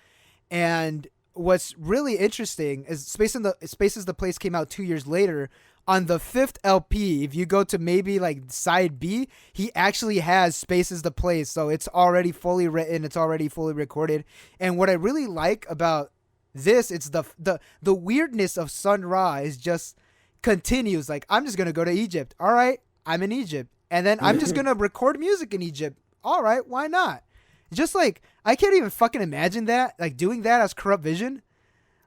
[SPEAKER 2] And what's really interesting is Space is the Place came out 2 years later. On the 5th LP, if you go to maybe like side B, he actually has Space is the Place. So it's already fully written, it's already fully recorded. And what I really like about this, it's the weirdness of Sun Ra is just continues. Like, I'm just gonna go to Egypt. All right, I'm in Egypt. And then I'm just gonna record music in Egypt. All right, why not? Just like, I can't even fucking imagine that, like doing that as Corrupt Vision.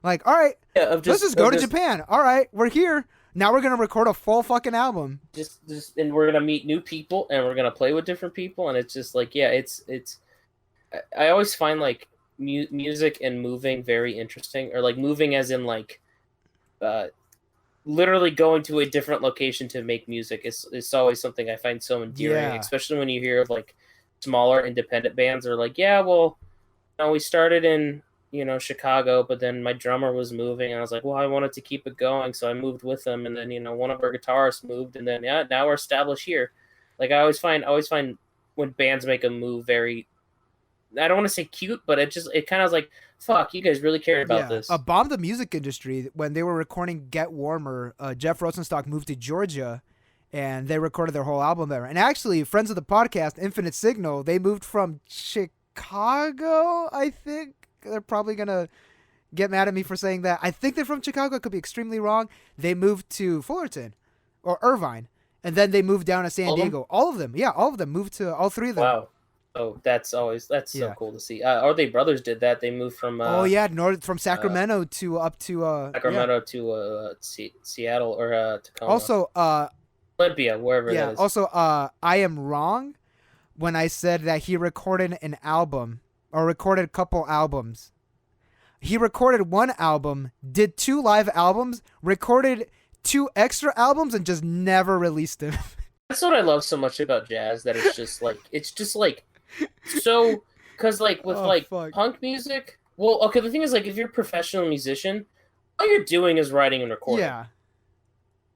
[SPEAKER 2] Like, all right,
[SPEAKER 1] Yeah,
[SPEAKER 2] let's just go to Japan. All right, we're here. Now we're gonna record a full fucking album.
[SPEAKER 1] Just and we're gonna meet new people and we're gonna play with different people, and it's just like, yeah, it's. I always find like music and moving very interesting, or like moving as in like, literally going to a different location to make music is always something I find so endearing,
[SPEAKER 2] Yeah.
[SPEAKER 1] especially when you hear of like smaller independent bands are like, yeah, well, we started in Chicago, but then my drummer was moving, and I was like, well, I wanted to keep it going, so I moved with them, and then one of our guitarists moved, and then yeah, now we're established here. Like, I always find when bands make a move very, I don't want to say cute, but it kind of like, fuck, you guys really cared about this.
[SPEAKER 2] Bomb the music industry when they were recording Get Warmer. Jeff Rosenstock moved to Georgia, and they recorded their whole album there. And actually, friends of the podcast, Infinite Signal, they moved from Chicago, I think. They're probably going to get mad at me for saying that. I think they're from Chicago. I could be extremely wrong. They moved to Fullerton or Irvine, and then they moved down to San Diego. All of them. Yeah, all of them moved to, all three of them.
[SPEAKER 1] Wow. Oh, that's so cool to see. Our They Brothers did that. They moved from
[SPEAKER 2] from Sacramento to
[SPEAKER 1] Sacramento to Seattle or Tacoma.
[SPEAKER 2] Also,
[SPEAKER 1] Olympia, wherever it is.
[SPEAKER 2] Also, I am wrong when I said that he recorded an album or recorded a couple albums. He recorded one album, did 2 live albums, recorded 2 extra albums, and just never released them.
[SPEAKER 1] That's what I love so much about jazz, that it's just like so, because like with punk music, well, okay, the thing is, like, if you're a professional musician, all you're doing is writing and recording.
[SPEAKER 2] Yeah.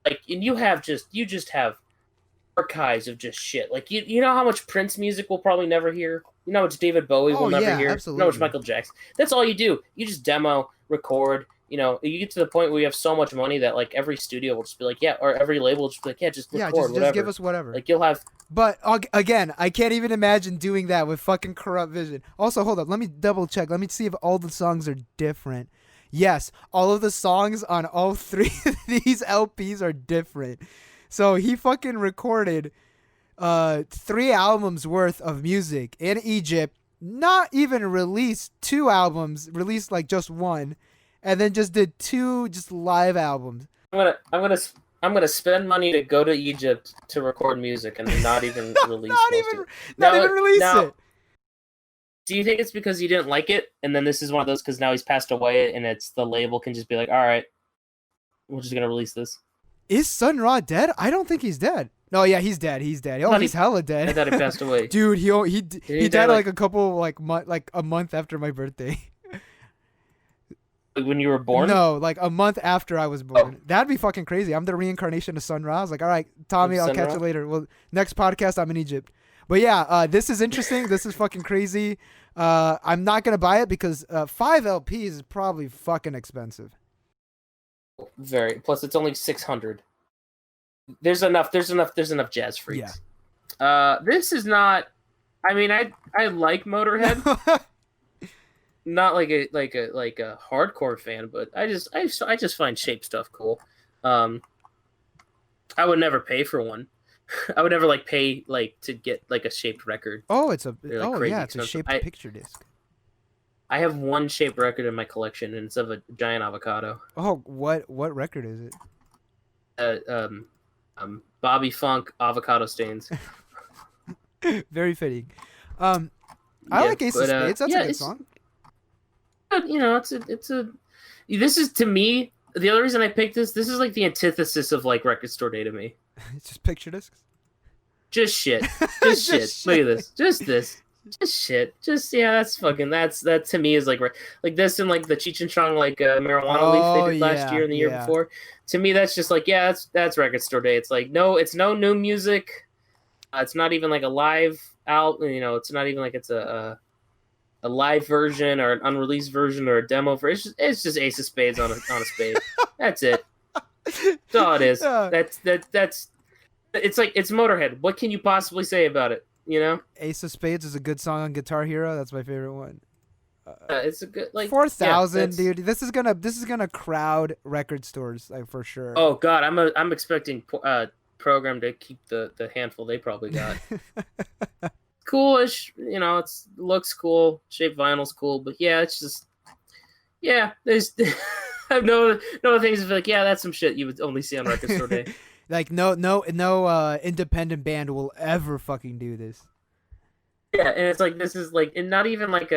[SPEAKER 1] Like, and you just have archives of just shit. Like, you know how much Prince music we'll probably never hear? You know how much David Bowie will never hear?
[SPEAKER 2] Absolutely.
[SPEAKER 1] You know how much Michael Jackson? That's all you do. You just demo, record. You get to the point where you have so much money that like every studio will just be like, yeah, or every label will just be like, yeah, just record, whatever.
[SPEAKER 2] Just give us whatever.
[SPEAKER 1] Like, you'll have.
[SPEAKER 2] But again, I can't even imagine doing that with fucking Corrupt Vision. Also, hold up, let me double check. Let me see if all the songs are different. Yes, all of the songs on all 3 of these LPs are different. So he fucking recorded 3 albums worth of music in Egypt, not even released 2 albums, released like just 1, and then just did 2 just live albums.
[SPEAKER 1] I'm gonna spend money to go to Egypt to record music and not even release
[SPEAKER 2] not even release it.
[SPEAKER 1] Do you think it's because he didn't like it, and then this is one of those because now he's passed away, and it's the label can just be like, all right, we're just gonna release this?
[SPEAKER 2] Is Sun Ra dead? I don't think he's dead. No, yeah, he's dead. He's dead. Oh, he's hella dead.
[SPEAKER 1] I thought he passed away.
[SPEAKER 2] Dude, he died like a couple like a month after my birthday.
[SPEAKER 1] When you were born?
[SPEAKER 2] No, like a month after I was born. Oh. That'd be fucking crazy. I'm the reincarnation of Sun Ra. I was like, all right, Tommy, I'll catch you later. Well, next podcast, I'm in Egypt. But yeah, this is interesting. This is fucking crazy. I'm not gonna buy it because 5 LPs is probably fucking expensive.
[SPEAKER 1] Very. Plus, it's only 600. There's enough jazz freaks. Yeah. This is not. I mean, I like Motorhead. Not like a hardcore fan, but I just find Shape stuff cool. I would never pay for one. I would never like pay like to get like a shaped record.
[SPEAKER 2] Oh,
[SPEAKER 1] They're like crazy
[SPEAKER 2] it's a
[SPEAKER 1] expensive.
[SPEAKER 2] shaped picture disc.
[SPEAKER 1] I have one shaped record in my collection, and it's of a giant avocado.
[SPEAKER 2] Oh, what record is it?
[SPEAKER 1] Uh, um, Bobby Funk avocado stains.
[SPEAKER 2] Very fitting. I like Ace of Spades. That's a good song.
[SPEAKER 1] You know, it's a. This is to me the other reason I picked this. This is like the antithesis of like Record Store Day to me.
[SPEAKER 2] It's just picture discs.
[SPEAKER 1] Just shit. Just shit. Look at this. Just this. Just shit. Just that's that to me is like this and like the Cheech and Chong like marijuana leaf they did last year and the year before. To me, that's just like that's Record Store Day. It's like it's no new music. It's not even like a live album. You know, it's not even like it's a live version or an unreleased version or a demo for it's just Ace of Spades on a spade. That's it. That's all it is. That's it's like it's Motorhead. What can you possibly say about it? You know,
[SPEAKER 2] Ace of Spades is a good song on Guitar Hero. That's my favorite one.
[SPEAKER 1] It's a good
[SPEAKER 2] 4,000, dude. This is gonna crowd record stores like for sure.
[SPEAKER 1] Oh God, I'm expecting Program to keep the handful they probably got. Coolish, you know, looks cool. Shaped vinyl's cool, but it's just there's I have no things like that's some shit you would only see on Record Store Day.
[SPEAKER 2] Like no independent band will ever fucking do this.
[SPEAKER 1] Yeah, and it's like this is like, and not even like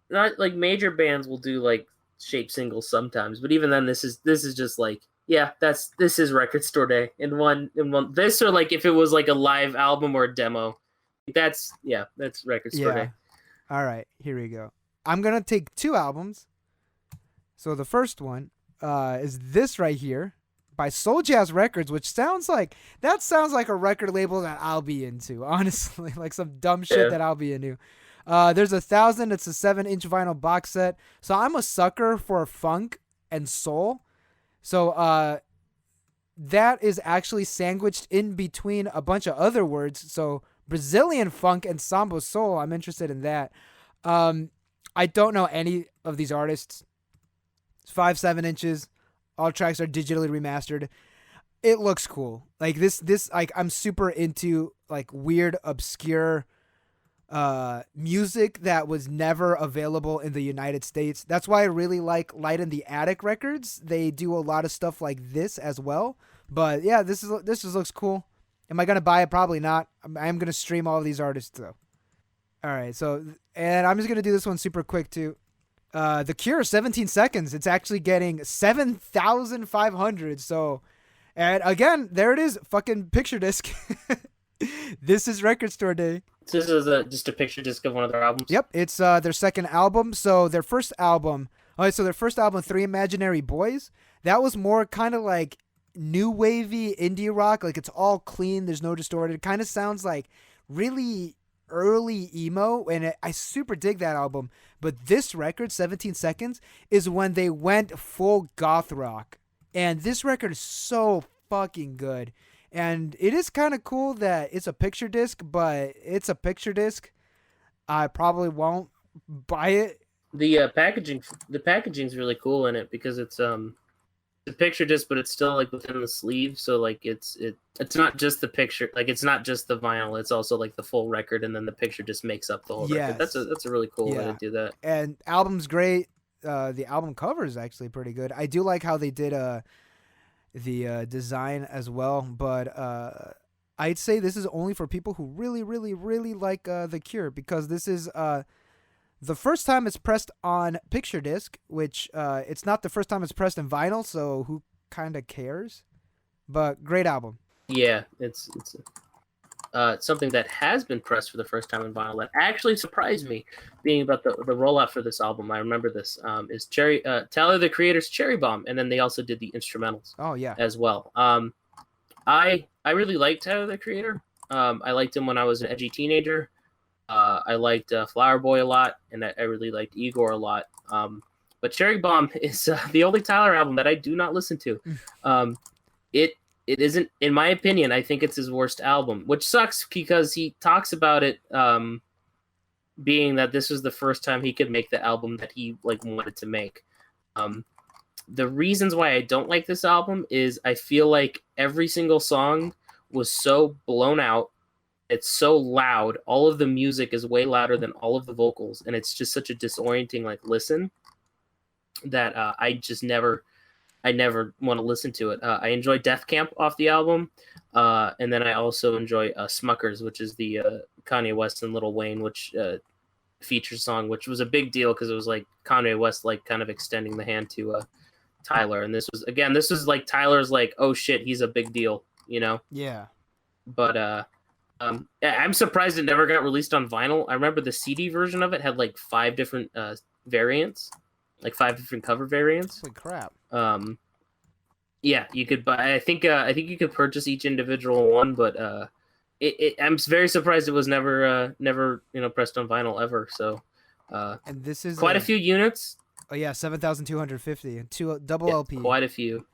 [SPEAKER 1] not like major bands will do like shaped singles sometimes, but even then this is just like this is Record Store Day in one this, or like if it was like a live album or a demo, that's Record Store Day.
[SPEAKER 2] All right, here we go. I'm gonna take 2 albums. So the first one is this right here by Soul Jazz Records, which sounds like a record label that I'll be into, honestly. Like some dumb shit that I'll be into. There's 1,000. It's a 7-inch vinyl box set. So I'm a sucker for funk and soul. So that is actually sandwiched in between a bunch of other words. So Brazilian funk and samba soul. I'm interested in that. I don't know any of these artists. It's 5-7 inches. All tracks are digitally remastered. It looks cool. Like this like I'm super into like weird, obscure music that was never available in the United States. That's why I really like Light in the Attic Records. They do a lot of stuff like this as well. But yeah, this just looks cool. Am I gonna buy it? Probably not. I'm gonna stream all of these artists though. All right, so and I'm just gonna do this one super quick too. The Cure, 17 seconds. It's actually getting 7,500. So, and again, there it is. Fucking picture disc. This is Record Store Day.
[SPEAKER 1] This is just a picture disc of one of their albums.
[SPEAKER 2] Yep, it's their second album. So their first album. Three Imaginary Boys. That was more kind of like new wavy indie rock. Like it's all clean. There's no distorted. It kind of sounds like really early emo, and I super dig that album. But this record, 17 seconds, is when they went full goth rock, and this record is so fucking good. And it is kind of cool that it's a picture disc, but it's a picture disc. I probably won't buy it.
[SPEAKER 1] The packaging's really cool in it because it's a picture disc, but it's still like within the sleeve, so like it's not just the picture, like it's not just the vinyl, it's also like the full record, and then the picture just makes up the whole record. That's a really cool way to do that.
[SPEAKER 2] And album's great. The album cover is actually pretty good. I do like how they did the design as well, but I'd say this is only for people who really, really, really like The Cure, because this is the first time it's pressed on picture disc, which it's not the first time it's pressed in vinyl, so who kind of cares? But great album.
[SPEAKER 1] Yeah, it's something that has been pressed for the first time in vinyl that actually surprised me, being about the rollout for this album. I remember this is Tyler the Creator's Cherry Bomb, and then they also did the instrumentals.
[SPEAKER 2] Oh yeah,
[SPEAKER 1] as well. I really liked Tyler the Creator. I liked him when I was an edgy teenager. I liked Flower Boy a lot, and I really liked Igor a lot. But Cherry Bomb is the only Tyler album that I do not listen to. It isn't, in my opinion, I think it's his worst album, which sucks because he talks about it being that this was the first time he could make the album that he wanted to make. The reasons why I don't like this album is I feel like every single song was so blown out. It's so loud. All of the music is way louder than all of the vocals, and it's just such a disorienting like listen that I never want to listen to it. I enjoy Death Camp off the album, and then I also enjoy Smuckers, which is the Kanye West and Lil Wayne, which feature song, which was a big deal because it was like Kanye West like kind of extending the hand to Tyler, and this was like Tyler's like, oh shit, he's a big deal, you know?
[SPEAKER 2] Yeah.
[SPEAKER 1] But I'm surprised it never got released on vinyl. I remember the CD version of it had like 5 different variants, like 5 different cover variants.
[SPEAKER 2] Holy crap.
[SPEAKER 1] Yeah, you could buy. I think you could purchase each individual one, but I'm very surprised it was never pressed on vinyl ever. So,
[SPEAKER 2] and this is
[SPEAKER 1] quite a few units.
[SPEAKER 2] Oh yeah, 7,250 and double LP.
[SPEAKER 1] Quite a few.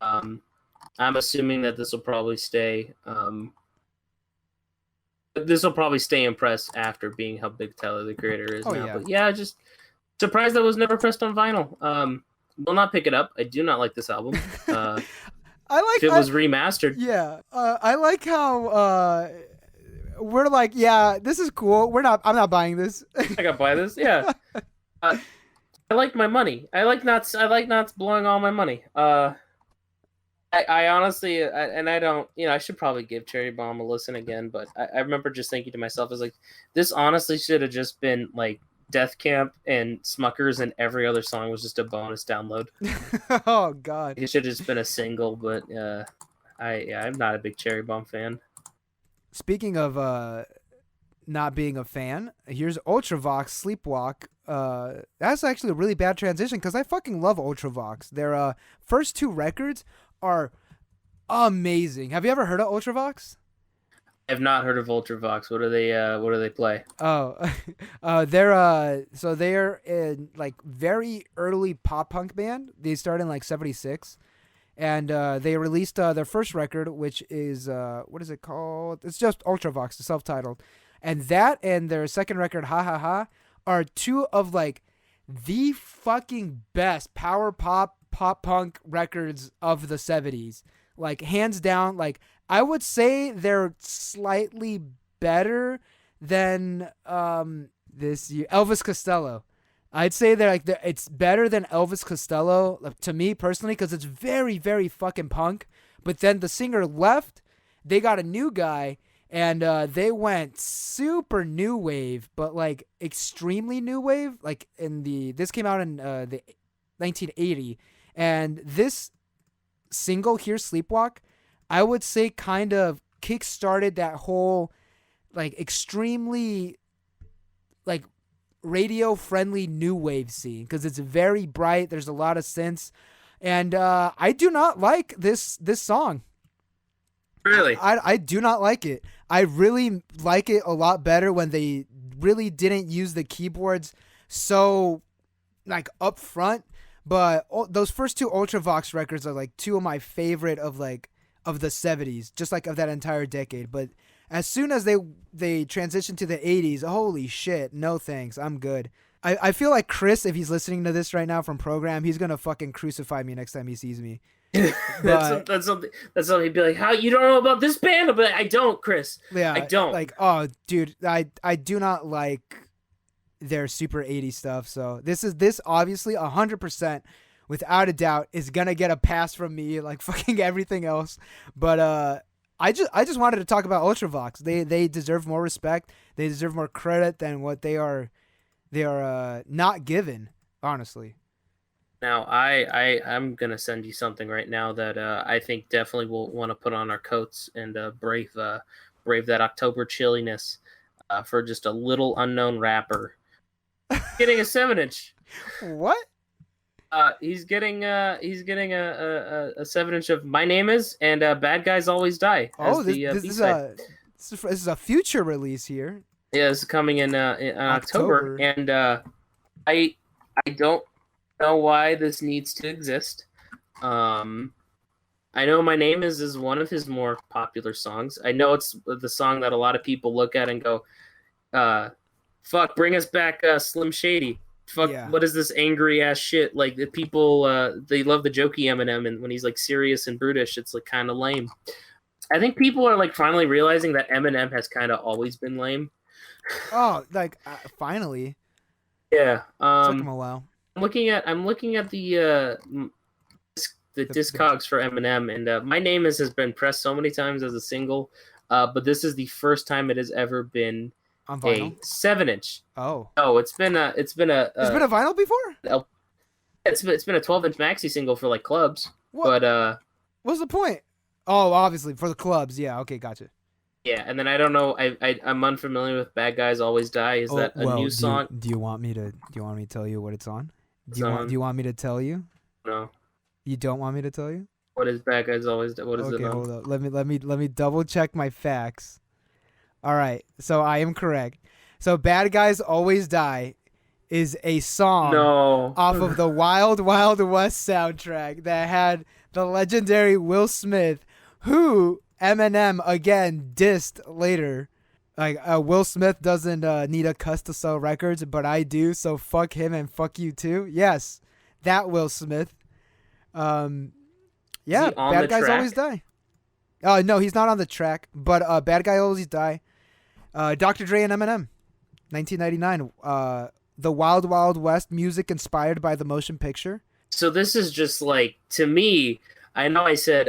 [SPEAKER 1] I'm assuming that this will probably stay. This will probably stay in press after being how big Tyler the Creator is now.
[SPEAKER 2] Yeah.
[SPEAKER 1] But yeah, just surprised that was never pressed on vinyl. Will not pick it up. I do not like this album.
[SPEAKER 2] I like
[SPEAKER 1] if it was remastered.
[SPEAKER 2] Yeah, I like how we're like, yeah, this is cool. I'm not buying this.
[SPEAKER 1] I gotta buy this. Yeah. I like my money. I like not blowing all my money. I honestly, I don't, I should probably give Cherry Bomb a listen again, but I remember just thinking to myself, I was like, this honestly should have just been like Death Camp and Smuckers, and every other song was just a bonus download.
[SPEAKER 2] Oh God!
[SPEAKER 1] It should have just been a single, but I'm not a big Cherry Bomb fan.
[SPEAKER 2] Speaking of not being a fan, here's Ultravox Sleepwalk. That's actually a really bad transition because I fucking love Ultravox. Their first 2 records are amazing. Have you ever heard of Ultravox?
[SPEAKER 1] I have not heard of Ultravox. What do they play?
[SPEAKER 2] Oh, they're in like very early pop punk band. They started in like 76, and they released their first record, which is what is it called? It's just Ultravox, the self-titled, and that and their second record, Ha Ha Ha, are 2 of like the fucking best power pop punk records of the 70s. Like hands down, like I would say they're slightly better than this year Elvis Costello. I'd say it's better than Elvis Costello to me personally because it's very, very fucking punk. But then the singer left, they got a new guy, and they went super new wave, but like extremely new wave. Like this came out in the 1980, and this single here, Sleepwalk, I would say kind of kick-started that whole like extremely like radio-friendly new wave scene because it's very bright. There's a lot of synths, and I do not like this song.
[SPEAKER 1] Really?
[SPEAKER 2] I do not like it. I really like it a lot better when they really didn't use the keyboards so like up front. But those first 2 Ultravox records are like 2 of my favorite of the 70s, just like of that entire decade. But as soon as they transitioned to the 80s, holy shit, no thanks, I'm good. I feel like Chris, if he's listening to this right now from Program, he's gonna fucking crucify me next time he sees me.
[SPEAKER 1] That's something he'd be like, how you don't know about this band? I'll be like, I don't, Chris.
[SPEAKER 2] Yeah,
[SPEAKER 1] I don't.
[SPEAKER 2] Like, oh, dude, I do not like their super 80s stuff. So this obviously 100% without a doubt is gonna get a pass from me, like fucking everything else. But I just wanted to talk about Ultravox. They deserve more respect. They deserve more credit than what they are not given, honestly.
[SPEAKER 1] Now I'm gonna send you something right now that I think definitely will want to put on our coats and brave that October chilliness for just a little unknown rapper getting a 7-inch.
[SPEAKER 2] What?
[SPEAKER 1] He's getting a 7-inch of My Name Is and Bad Guys Always Die.
[SPEAKER 2] This is a future release here.
[SPEAKER 1] Yeah, it's coming in October, and I don't know why this needs to exist. I know My Name Is one of his more popular songs. I know it's the song that a lot of people look at and go, fuck, bring us back Slim Shady. Fuck, yeah. What is this angry ass shit? Like, the people, they love the jokey Eminem, and when he's like serious and brutish, it's like kind of lame. I think people are like finally realizing that Eminem has kind of always been lame.
[SPEAKER 2] Oh, like finally,
[SPEAKER 1] Yeah.
[SPEAKER 2] took him a while.
[SPEAKER 1] I'm looking at the
[SPEAKER 2] The
[SPEAKER 1] Discogs for Eminem, and My Name has been pressed so many times as a single, but this is the first time it has ever been
[SPEAKER 2] on
[SPEAKER 1] a
[SPEAKER 2] vinyl.
[SPEAKER 1] 7-inch.
[SPEAKER 2] Oh,
[SPEAKER 1] Oh, it's
[SPEAKER 2] been a vinyl before.
[SPEAKER 1] it's been a 12-inch maxi single for like clubs,
[SPEAKER 2] What?
[SPEAKER 1] but
[SPEAKER 2] What's the point? Oh, obviously for the clubs. Yeah. Okay, gotcha.
[SPEAKER 1] yeah. And then I don't know. I'm unfamiliar with Bad Guys Always Die. Is
[SPEAKER 2] Oh
[SPEAKER 1] that a
[SPEAKER 2] well,
[SPEAKER 1] new song?
[SPEAKER 2] do you want me to tell you what it's on?
[SPEAKER 1] Song?
[SPEAKER 2] Do you want me to tell you?
[SPEAKER 1] No.
[SPEAKER 2] You don't want me to tell you?
[SPEAKER 1] What is Bad Guys Always Die? What is it
[SPEAKER 2] Okay,
[SPEAKER 1] on?
[SPEAKER 2] hold up. Let me double check my facts. All right. So I am correct. So Bad Guys Always Die is a song
[SPEAKER 1] No.
[SPEAKER 2] off of the Wild Wild West soundtrack that had the legendary Will Smith, who Eminem again dissed later. Like Will Smith doesn't need a cuss to sell records, but I do. So fuck him and fuck you too. Yes, that Will Smith. Yeah,
[SPEAKER 1] Is he on
[SPEAKER 2] Bad
[SPEAKER 1] the
[SPEAKER 2] Guys
[SPEAKER 1] track?
[SPEAKER 2] Always Die. No, he's not on the track, but Bad Guy Always Die. Dr. Dre and Eminem, 1999. The Wild Wild West music inspired by the motion picture.
[SPEAKER 1] So this is just like, to me, I know I said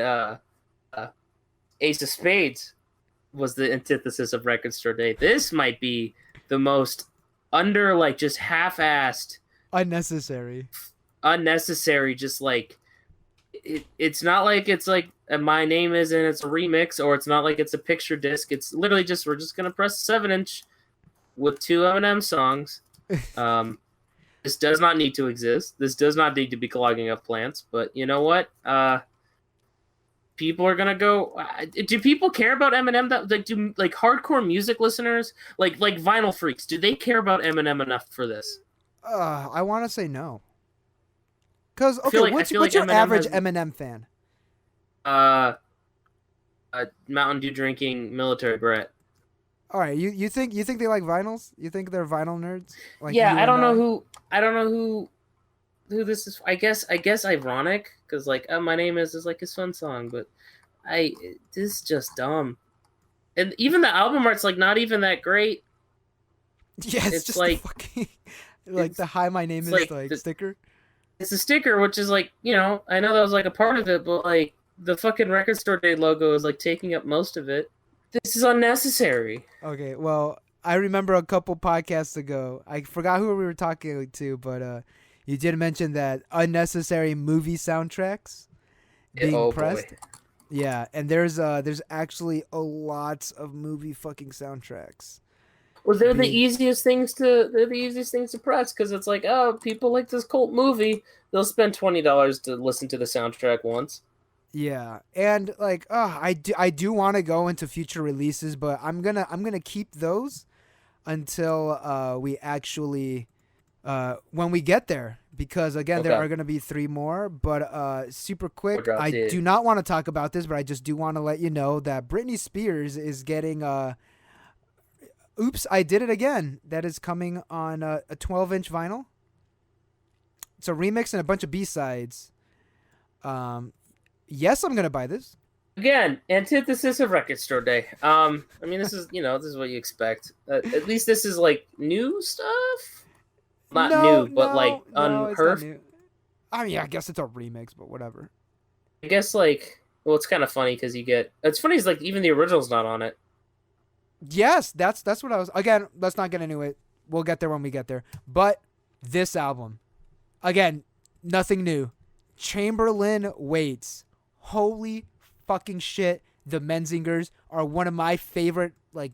[SPEAKER 1] Ace of Spades was the antithesis of Record Store Day. This might be the most under, like, just half-assed,
[SPEAKER 2] Unnecessary.
[SPEAKER 1] unnecessary, just like it's not like it's like My Name Is and it's a remix, or it's not like it's a picture disc. It's literally just, we're just gonna press 7-inch with 2 Eminem songs. This does not need to exist. This does not need to be clogging up plants. But you know what? People are gonna go. Do people care about Eminem? That like, do like hardcore music listeners, like vinyl freaks, do they care about Eminem enough for this?
[SPEAKER 2] I want to say no. Cause
[SPEAKER 1] I feel
[SPEAKER 2] okay,
[SPEAKER 1] like- I
[SPEAKER 2] what's
[SPEAKER 1] feel
[SPEAKER 2] what's
[SPEAKER 1] like
[SPEAKER 2] your
[SPEAKER 1] Eminem
[SPEAKER 2] average
[SPEAKER 1] has-
[SPEAKER 2] Eminem fan?
[SPEAKER 1] Mountain Dew drinking military brat.
[SPEAKER 2] All right, you think they like vinyls? You think they're vinyl nerds? Like
[SPEAKER 1] Yeah,
[SPEAKER 2] you
[SPEAKER 1] I don't
[SPEAKER 2] and
[SPEAKER 1] know who this is. I guess ironic, because like My Name Is like his fun song, but this is just dumb. And even the album art's like not even that great.
[SPEAKER 2] Yeah, it's
[SPEAKER 1] It's
[SPEAKER 2] just
[SPEAKER 1] like-
[SPEAKER 2] the fucking like
[SPEAKER 1] it's-
[SPEAKER 2] the "Hi, my name is"
[SPEAKER 1] like
[SPEAKER 2] like
[SPEAKER 1] the-
[SPEAKER 2] sticker.
[SPEAKER 1] It's a sticker, which is like, I know that was like a part of it, but like the fucking Record Store Day logo is like taking up most of it. This is unnecessary.
[SPEAKER 2] Okay, well, I remember a couple podcasts ago. I forgot who we were talking to, but you did mention that unnecessary movie soundtracks being
[SPEAKER 1] Oh,
[SPEAKER 2] pressed.
[SPEAKER 1] boy.
[SPEAKER 2] Yeah, and there's actually a lot of movie fucking soundtracks.
[SPEAKER 1] Well, they're the
[SPEAKER 2] being-
[SPEAKER 1] easiest things to press, because it's like, oh, people like this cult movie. They'll spend $20 to listen to the soundtrack once.
[SPEAKER 2] Yeah, and like, I do want to go into future releases, but I'm gonna keep those until we actually when we get there, because again there
[SPEAKER 1] Okay.
[SPEAKER 2] are gonna be 3 more. But super quick,
[SPEAKER 1] What drops
[SPEAKER 2] I
[SPEAKER 1] it?
[SPEAKER 2] do not want to talk about this, but I just do want to let you know that Britney Spears is getting Oops, I Did It Again. That is coming on a 12-inch vinyl. It's a remix and a bunch of B-sides. Yes, I'm gonna buy this.
[SPEAKER 1] Again, antithesis of Record Store Day. I mean, this is this is what you expect. At least this is like new stuff. Not new, but like
[SPEAKER 2] it's not
[SPEAKER 1] unheard.
[SPEAKER 2] new. I mean, I guess it's a remix, but whatever.
[SPEAKER 1] I guess like, well, it's kind of funny because it's funny is like even the original's not on it.
[SPEAKER 2] Yes, that's what I was. Again, let's not get into it. We'll get there when we get there. But this album, again, nothing new. Chamberlain Waits. Holy fucking shit. The Menzingers are one of my favorite, like,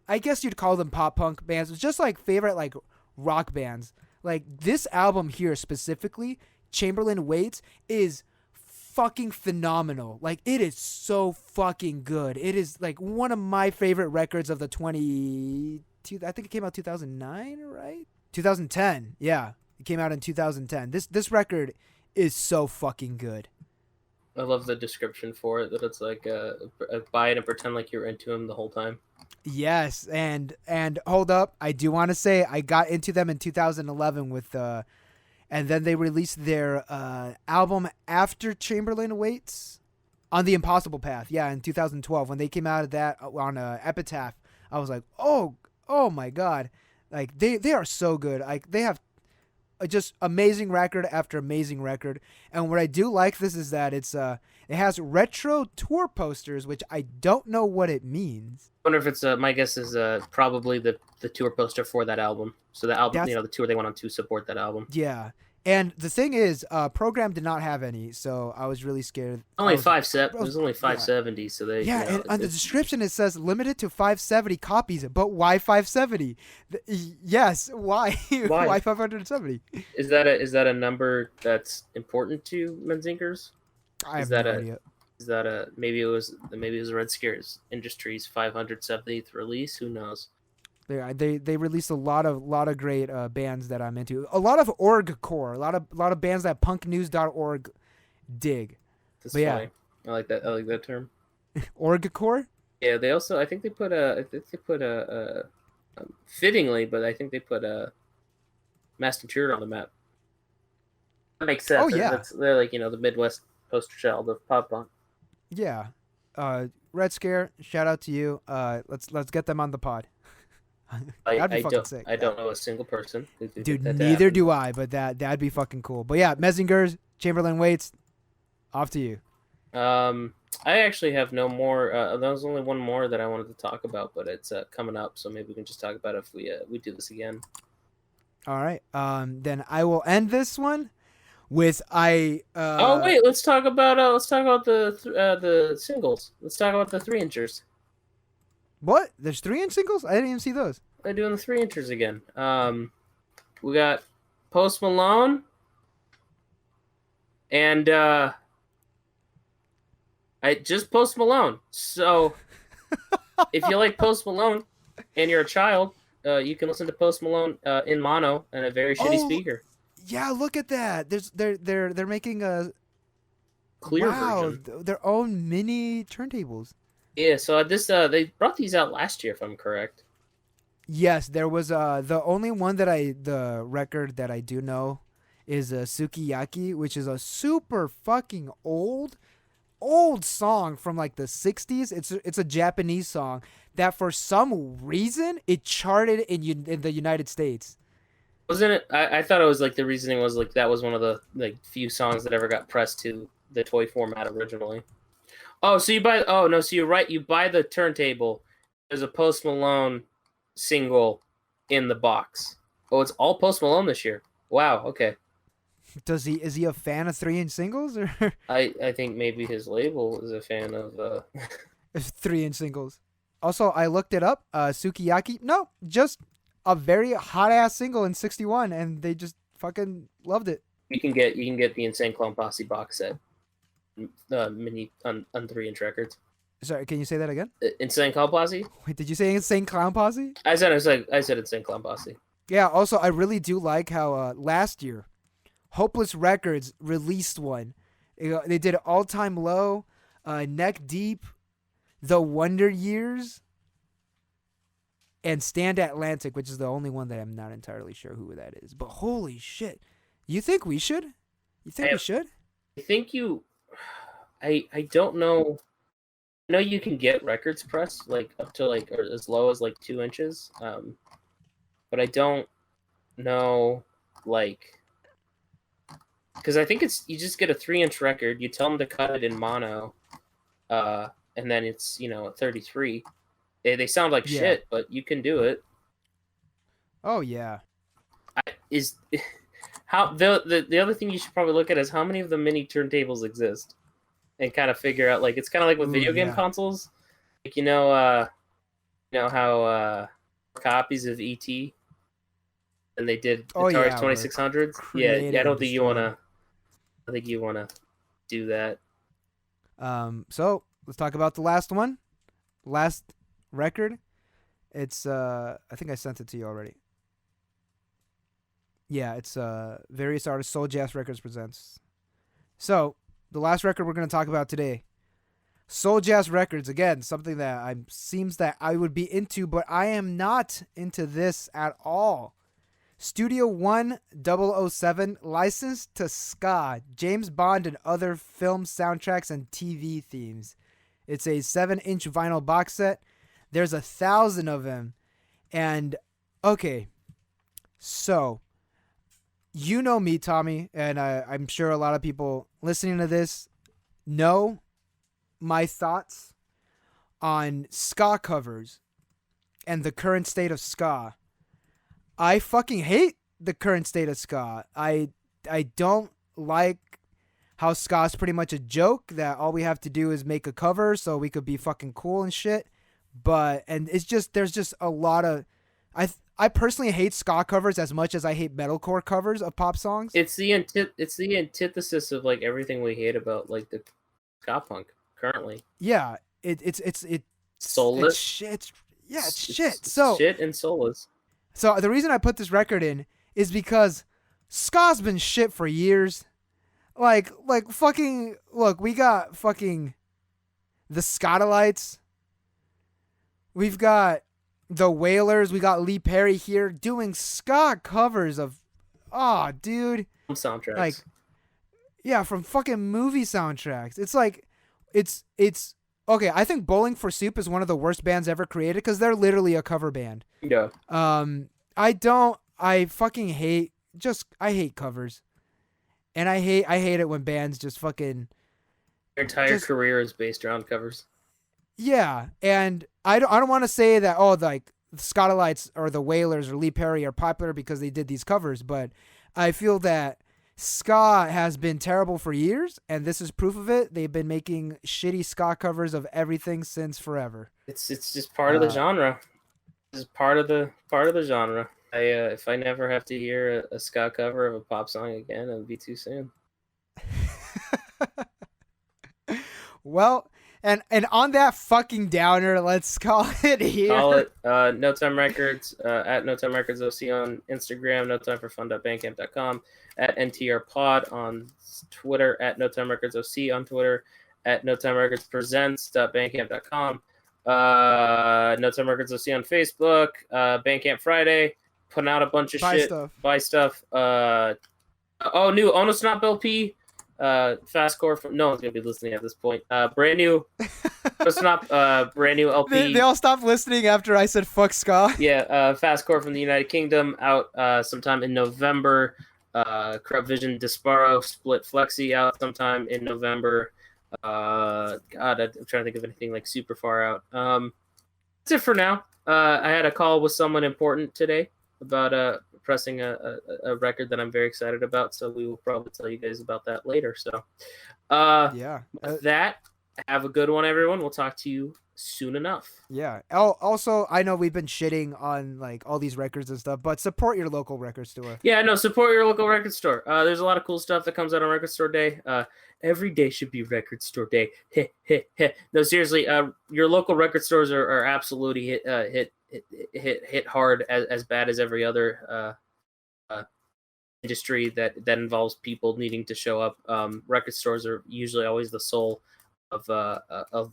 [SPEAKER 2] I guess you'd call them pop punk bands. It's just like favorite, like, rock bands. Like, this album here specifically, Chamberlain Waits, is fucking phenomenal. Like, it is so fucking good. It is like one of my favorite records of the I think it came out 2009, right? 2010. Yeah, it came out in 2010. This record is so fucking good.
[SPEAKER 1] I love the description for it, that it's like buy it and pretend like you're into him the whole time.
[SPEAKER 2] Yes, and hold up, I do want to say I got into them in 2011 with and then they released their album after Chamberlain Waits. On the Impossible Path, yeah, in 2012 when they came out of that on Epitaph, I was like, oh my god, like they are so good. Like they have just amazing record after amazing record. And what I do like this is that it has retro tour posters, which I don't know what it means.
[SPEAKER 1] I wonder if it's my guess is probably the tour poster for that album. So the album,
[SPEAKER 2] That's,
[SPEAKER 1] the tour they went on to support that album.
[SPEAKER 2] yeah. And the thing is, Program did not have any, so I was really scared.
[SPEAKER 1] Only it was only 570,
[SPEAKER 2] yeah.
[SPEAKER 1] so they
[SPEAKER 2] And on the description it says limited to 570 copies, but why 570? Yes, why? Why 570?
[SPEAKER 1] Is that a number that's important to Menzinkers?
[SPEAKER 2] I have no idea.
[SPEAKER 1] Is that maybe it was Red Scares Industries 570th release? Who knows?
[SPEAKER 2] They released a lot of great bands that I'm into. A lot of orgcore, a lot of bands that punknews.org dig.
[SPEAKER 1] That's funny. Yeah. I like that term.
[SPEAKER 2] Orgcore?
[SPEAKER 1] Yeah, they also I think they put fittingly, but I think they put Masked Intruder on the map. That makes sense.
[SPEAKER 2] Oh yeah,
[SPEAKER 1] they're like the Midwest poster child of pop punk.
[SPEAKER 2] Yeah, Red Scare, shout out to you. Let's get them on the pod. That'd be fucking sick.
[SPEAKER 1] I don't know a single person.
[SPEAKER 2] Dude, neither do I, but that'd be fucking cool. But yeah, Menzingers, Chamberlain Waits, off to you.
[SPEAKER 1] I actually have no more. There was only one more that I wanted to talk about, but it's coming up, so maybe we can just talk about it if we do this again.
[SPEAKER 2] All right. Then I will end this one with
[SPEAKER 1] Oh wait, let's talk about the singles. Let's talk about the 3-inchers.
[SPEAKER 2] What? There's 3-inch singles? I didn't even see those.
[SPEAKER 1] They're doing the 3-inchers again. We got Post Malone and just Post Malone. So if you like Post Malone and you're a child, you can listen to Post Malone in mono and a very shitty speaker.
[SPEAKER 2] Yeah, look at that. They're making a
[SPEAKER 1] clear version.
[SPEAKER 2] Their own mini turntables.
[SPEAKER 1] Yeah, so they brought these out last year, if I'm correct.
[SPEAKER 2] Yes, there was the only one the record that I do know is Sukiyaki, which is a super fucking old song from like the 60s. It's a Japanese song that for some reason it charted in the United States.
[SPEAKER 1] Wasn't it? I thought it was like the reasoning was like that was one of the like few songs that ever got pressed to the toy format originally. Oh, so you buy? Oh no, so you're right. You buy the turntable. There's a Post Malone single in the box. Oh, it's all Post Malone this year. Wow. Okay.
[SPEAKER 2] Is he a fan of 3-inch singles or?
[SPEAKER 1] I think maybe his label is a fan of
[SPEAKER 2] 3-inch singles. Also, I looked it up. Sukiyaki. No, just a very hot ass single in '61, and they just fucking loved it.
[SPEAKER 1] You can get the Insane Clown Posse box set. Mini on 3-inch records.
[SPEAKER 2] Sorry, can you say that again?
[SPEAKER 1] Insane Clown Posse?
[SPEAKER 2] Wait, did you say Insane Clown Posse?
[SPEAKER 1] I said Insane Clown Posse.
[SPEAKER 2] Yeah, also I really do like how last year Hopeless Records released one. They did All Time Low, Neck Deep, The Wonder Years, and Stand Atlantic, which is the only one that I'm not entirely sure who that is. But holy shit. You think we should? We should?
[SPEAKER 1] I think you... I don't know. I know you can get records pressed like up to like or as low as like 2 inches, but I don't know like because I think it's you just get a 3-inch record. You tell them to cut it in mono, and then it's a 33. They sound like shit, but you can do it.
[SPEAKER 2] Oh yeah.
[SPEAKER 1] How the other thing you should probably look at is how many of the mini turntables exist. And kind of figure out, like, it's kind of like with video game consoles. Like, how copies of E.T. and they did Atari 2600s? Yeah, I don't think you want to do that.
[SPEAKER 2] So, let's talk about the last one. Last record. It's, I think I sent it to you already. Yeah, it's various artists, Soul Jazz Records presents. So, the last record we're going to talk about today, Soul Jazz Records. Again, something that seems that I would be into, but I am not into this at all. Studio 1007 licensed to ska, James Bond, and other film soundtracks and TV themes. It's a 7-inch vinyl box set. There's 1,000 of them. And, okay, so, you know me, Tommy, and I'm sure a lot of people listening to this know my thoughts on ska covers and the current state of ska. I fucking hate the current state of ska. I don't like how ska's pretty much a joke, that all we have to do is make a cover so we could be fucking cool and shit. And it's just, there's just a lot of, I personally hate ska covers as much as I hate metalcore covers of pop songs.
[SPEAKER 1] It's the antithesis of like everything we hate about like the ska punk currently.
[SPEAKER 2] Yeah, it's
[SPEAKER 1] soulless.
[SPEAKER 2] It's shit. So
[SPEAKER 1] shit and soulless.
[SPEAKER 2] So the reason I put this record in is because ska's been shit for years. Like fucking, look, we got fucking the Scotalites. We've got the Wailers. We got Lee Perry here doing ska covers of, dude.
[SPEAKER 1] Soundtracks.
[SPEAKER 2] Like, yeah, from fucking movie soundtracks. It's like, it's okay. I think Bowling for Soup is one of the worst bands ever created because they're literally a cover band.
[SPEAKER 1] Yeah.
[SPEAKER 2] I fucking hate covers. And I hate it when bands just fucking,
[SPEAKER 1] their entire career is based around covers.
[SPEAKER 2] Yeah, and I don't want to say that like the Scotalites or the Wailers or Lee Perry are popular because they did these covers, but I feel that ska has been terrible for years, and this is proof of it. They've been making shitty ska covers of everything since forever.
[SPEAKER 1] It's just part of the genre. It's part of the genre. If I never have to hear a ska cover of a pop song again, it would be too soon.
[SPEAKER 2] Well, and on that fucking downer, let's call it here.
[SPEAKER 1] Call it No Time Records, at No Time Records OC on Instagram, notimefurfun.bandcamp.com, at NTR Pod on Twitter, at No Time Records OC on Twitter, at No Time Records Presents.bandcamp.com, No Time Records OC on Facebook, Bandcamp Friday, putting out a bunch of shit. Buy stuff. New Onus Not LP. Fastcore from no one's gonna be listening at this point. Brand new brand new LP.
[SPEAKER 2] They all stopped listening after I said fuck ska.
[SPEAKER 1] Yeah, Fastcore from the United Kingdom out sometime in November. Corrupt Vision Disparo Split Flexi out sometime in November. God, I'm trying to think of anything like super far out. That's it for now. I had a call with someone important today about pressing a record that I'm very excited about, so we will probably tell you guys about that later. So with that, have a good one, everyone. We'll talk to you soon enough.
[SPEAKER 2] Yeah. Also, I know we've been shitting on like all these records and stuff, but support your local record store.
[SPEAKER 1] Yeah, no, support your local record store. There's a lot of cool stuff that comes out on Record Store Day. Every day should be Record Store Day. No, seriously, your local record stores are absolutely hit hard as bad as every other industry that involves people needing to show up. Record stores are usually always the soul of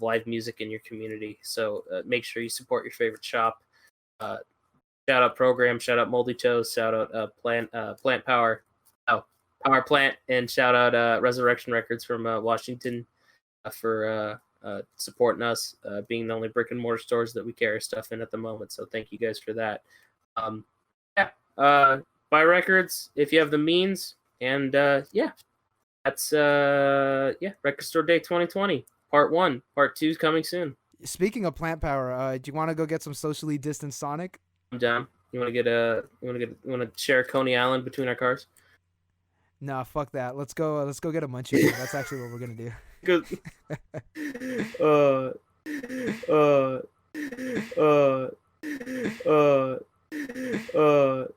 [SPEAKER 1] live music in your community. So make sure you support your favorite shop. Shout out Program, shout out Moldy Toes, shout out Plant Power, Power Plant, and shout out Resurrection Records from Washington for supporting us, being the only brick and mortar stores that we carry stuff in at the moment. So thank you guys for that. Buy records if you have the means, and that's Record Store Day 2020 Part 1. Part 2 is coming soon.
[SPEAKER 2] Speaking of Plant Power, do you want to go get some socially distanced Sonic?
[SPEAKER 1] I'm down. You want to share Coney Island between our cars?
[SPEAKER 2] Nah, fuck that. Let's go get a munchie. That's actually what we're gonna do.
[SPEAKER 1] Good.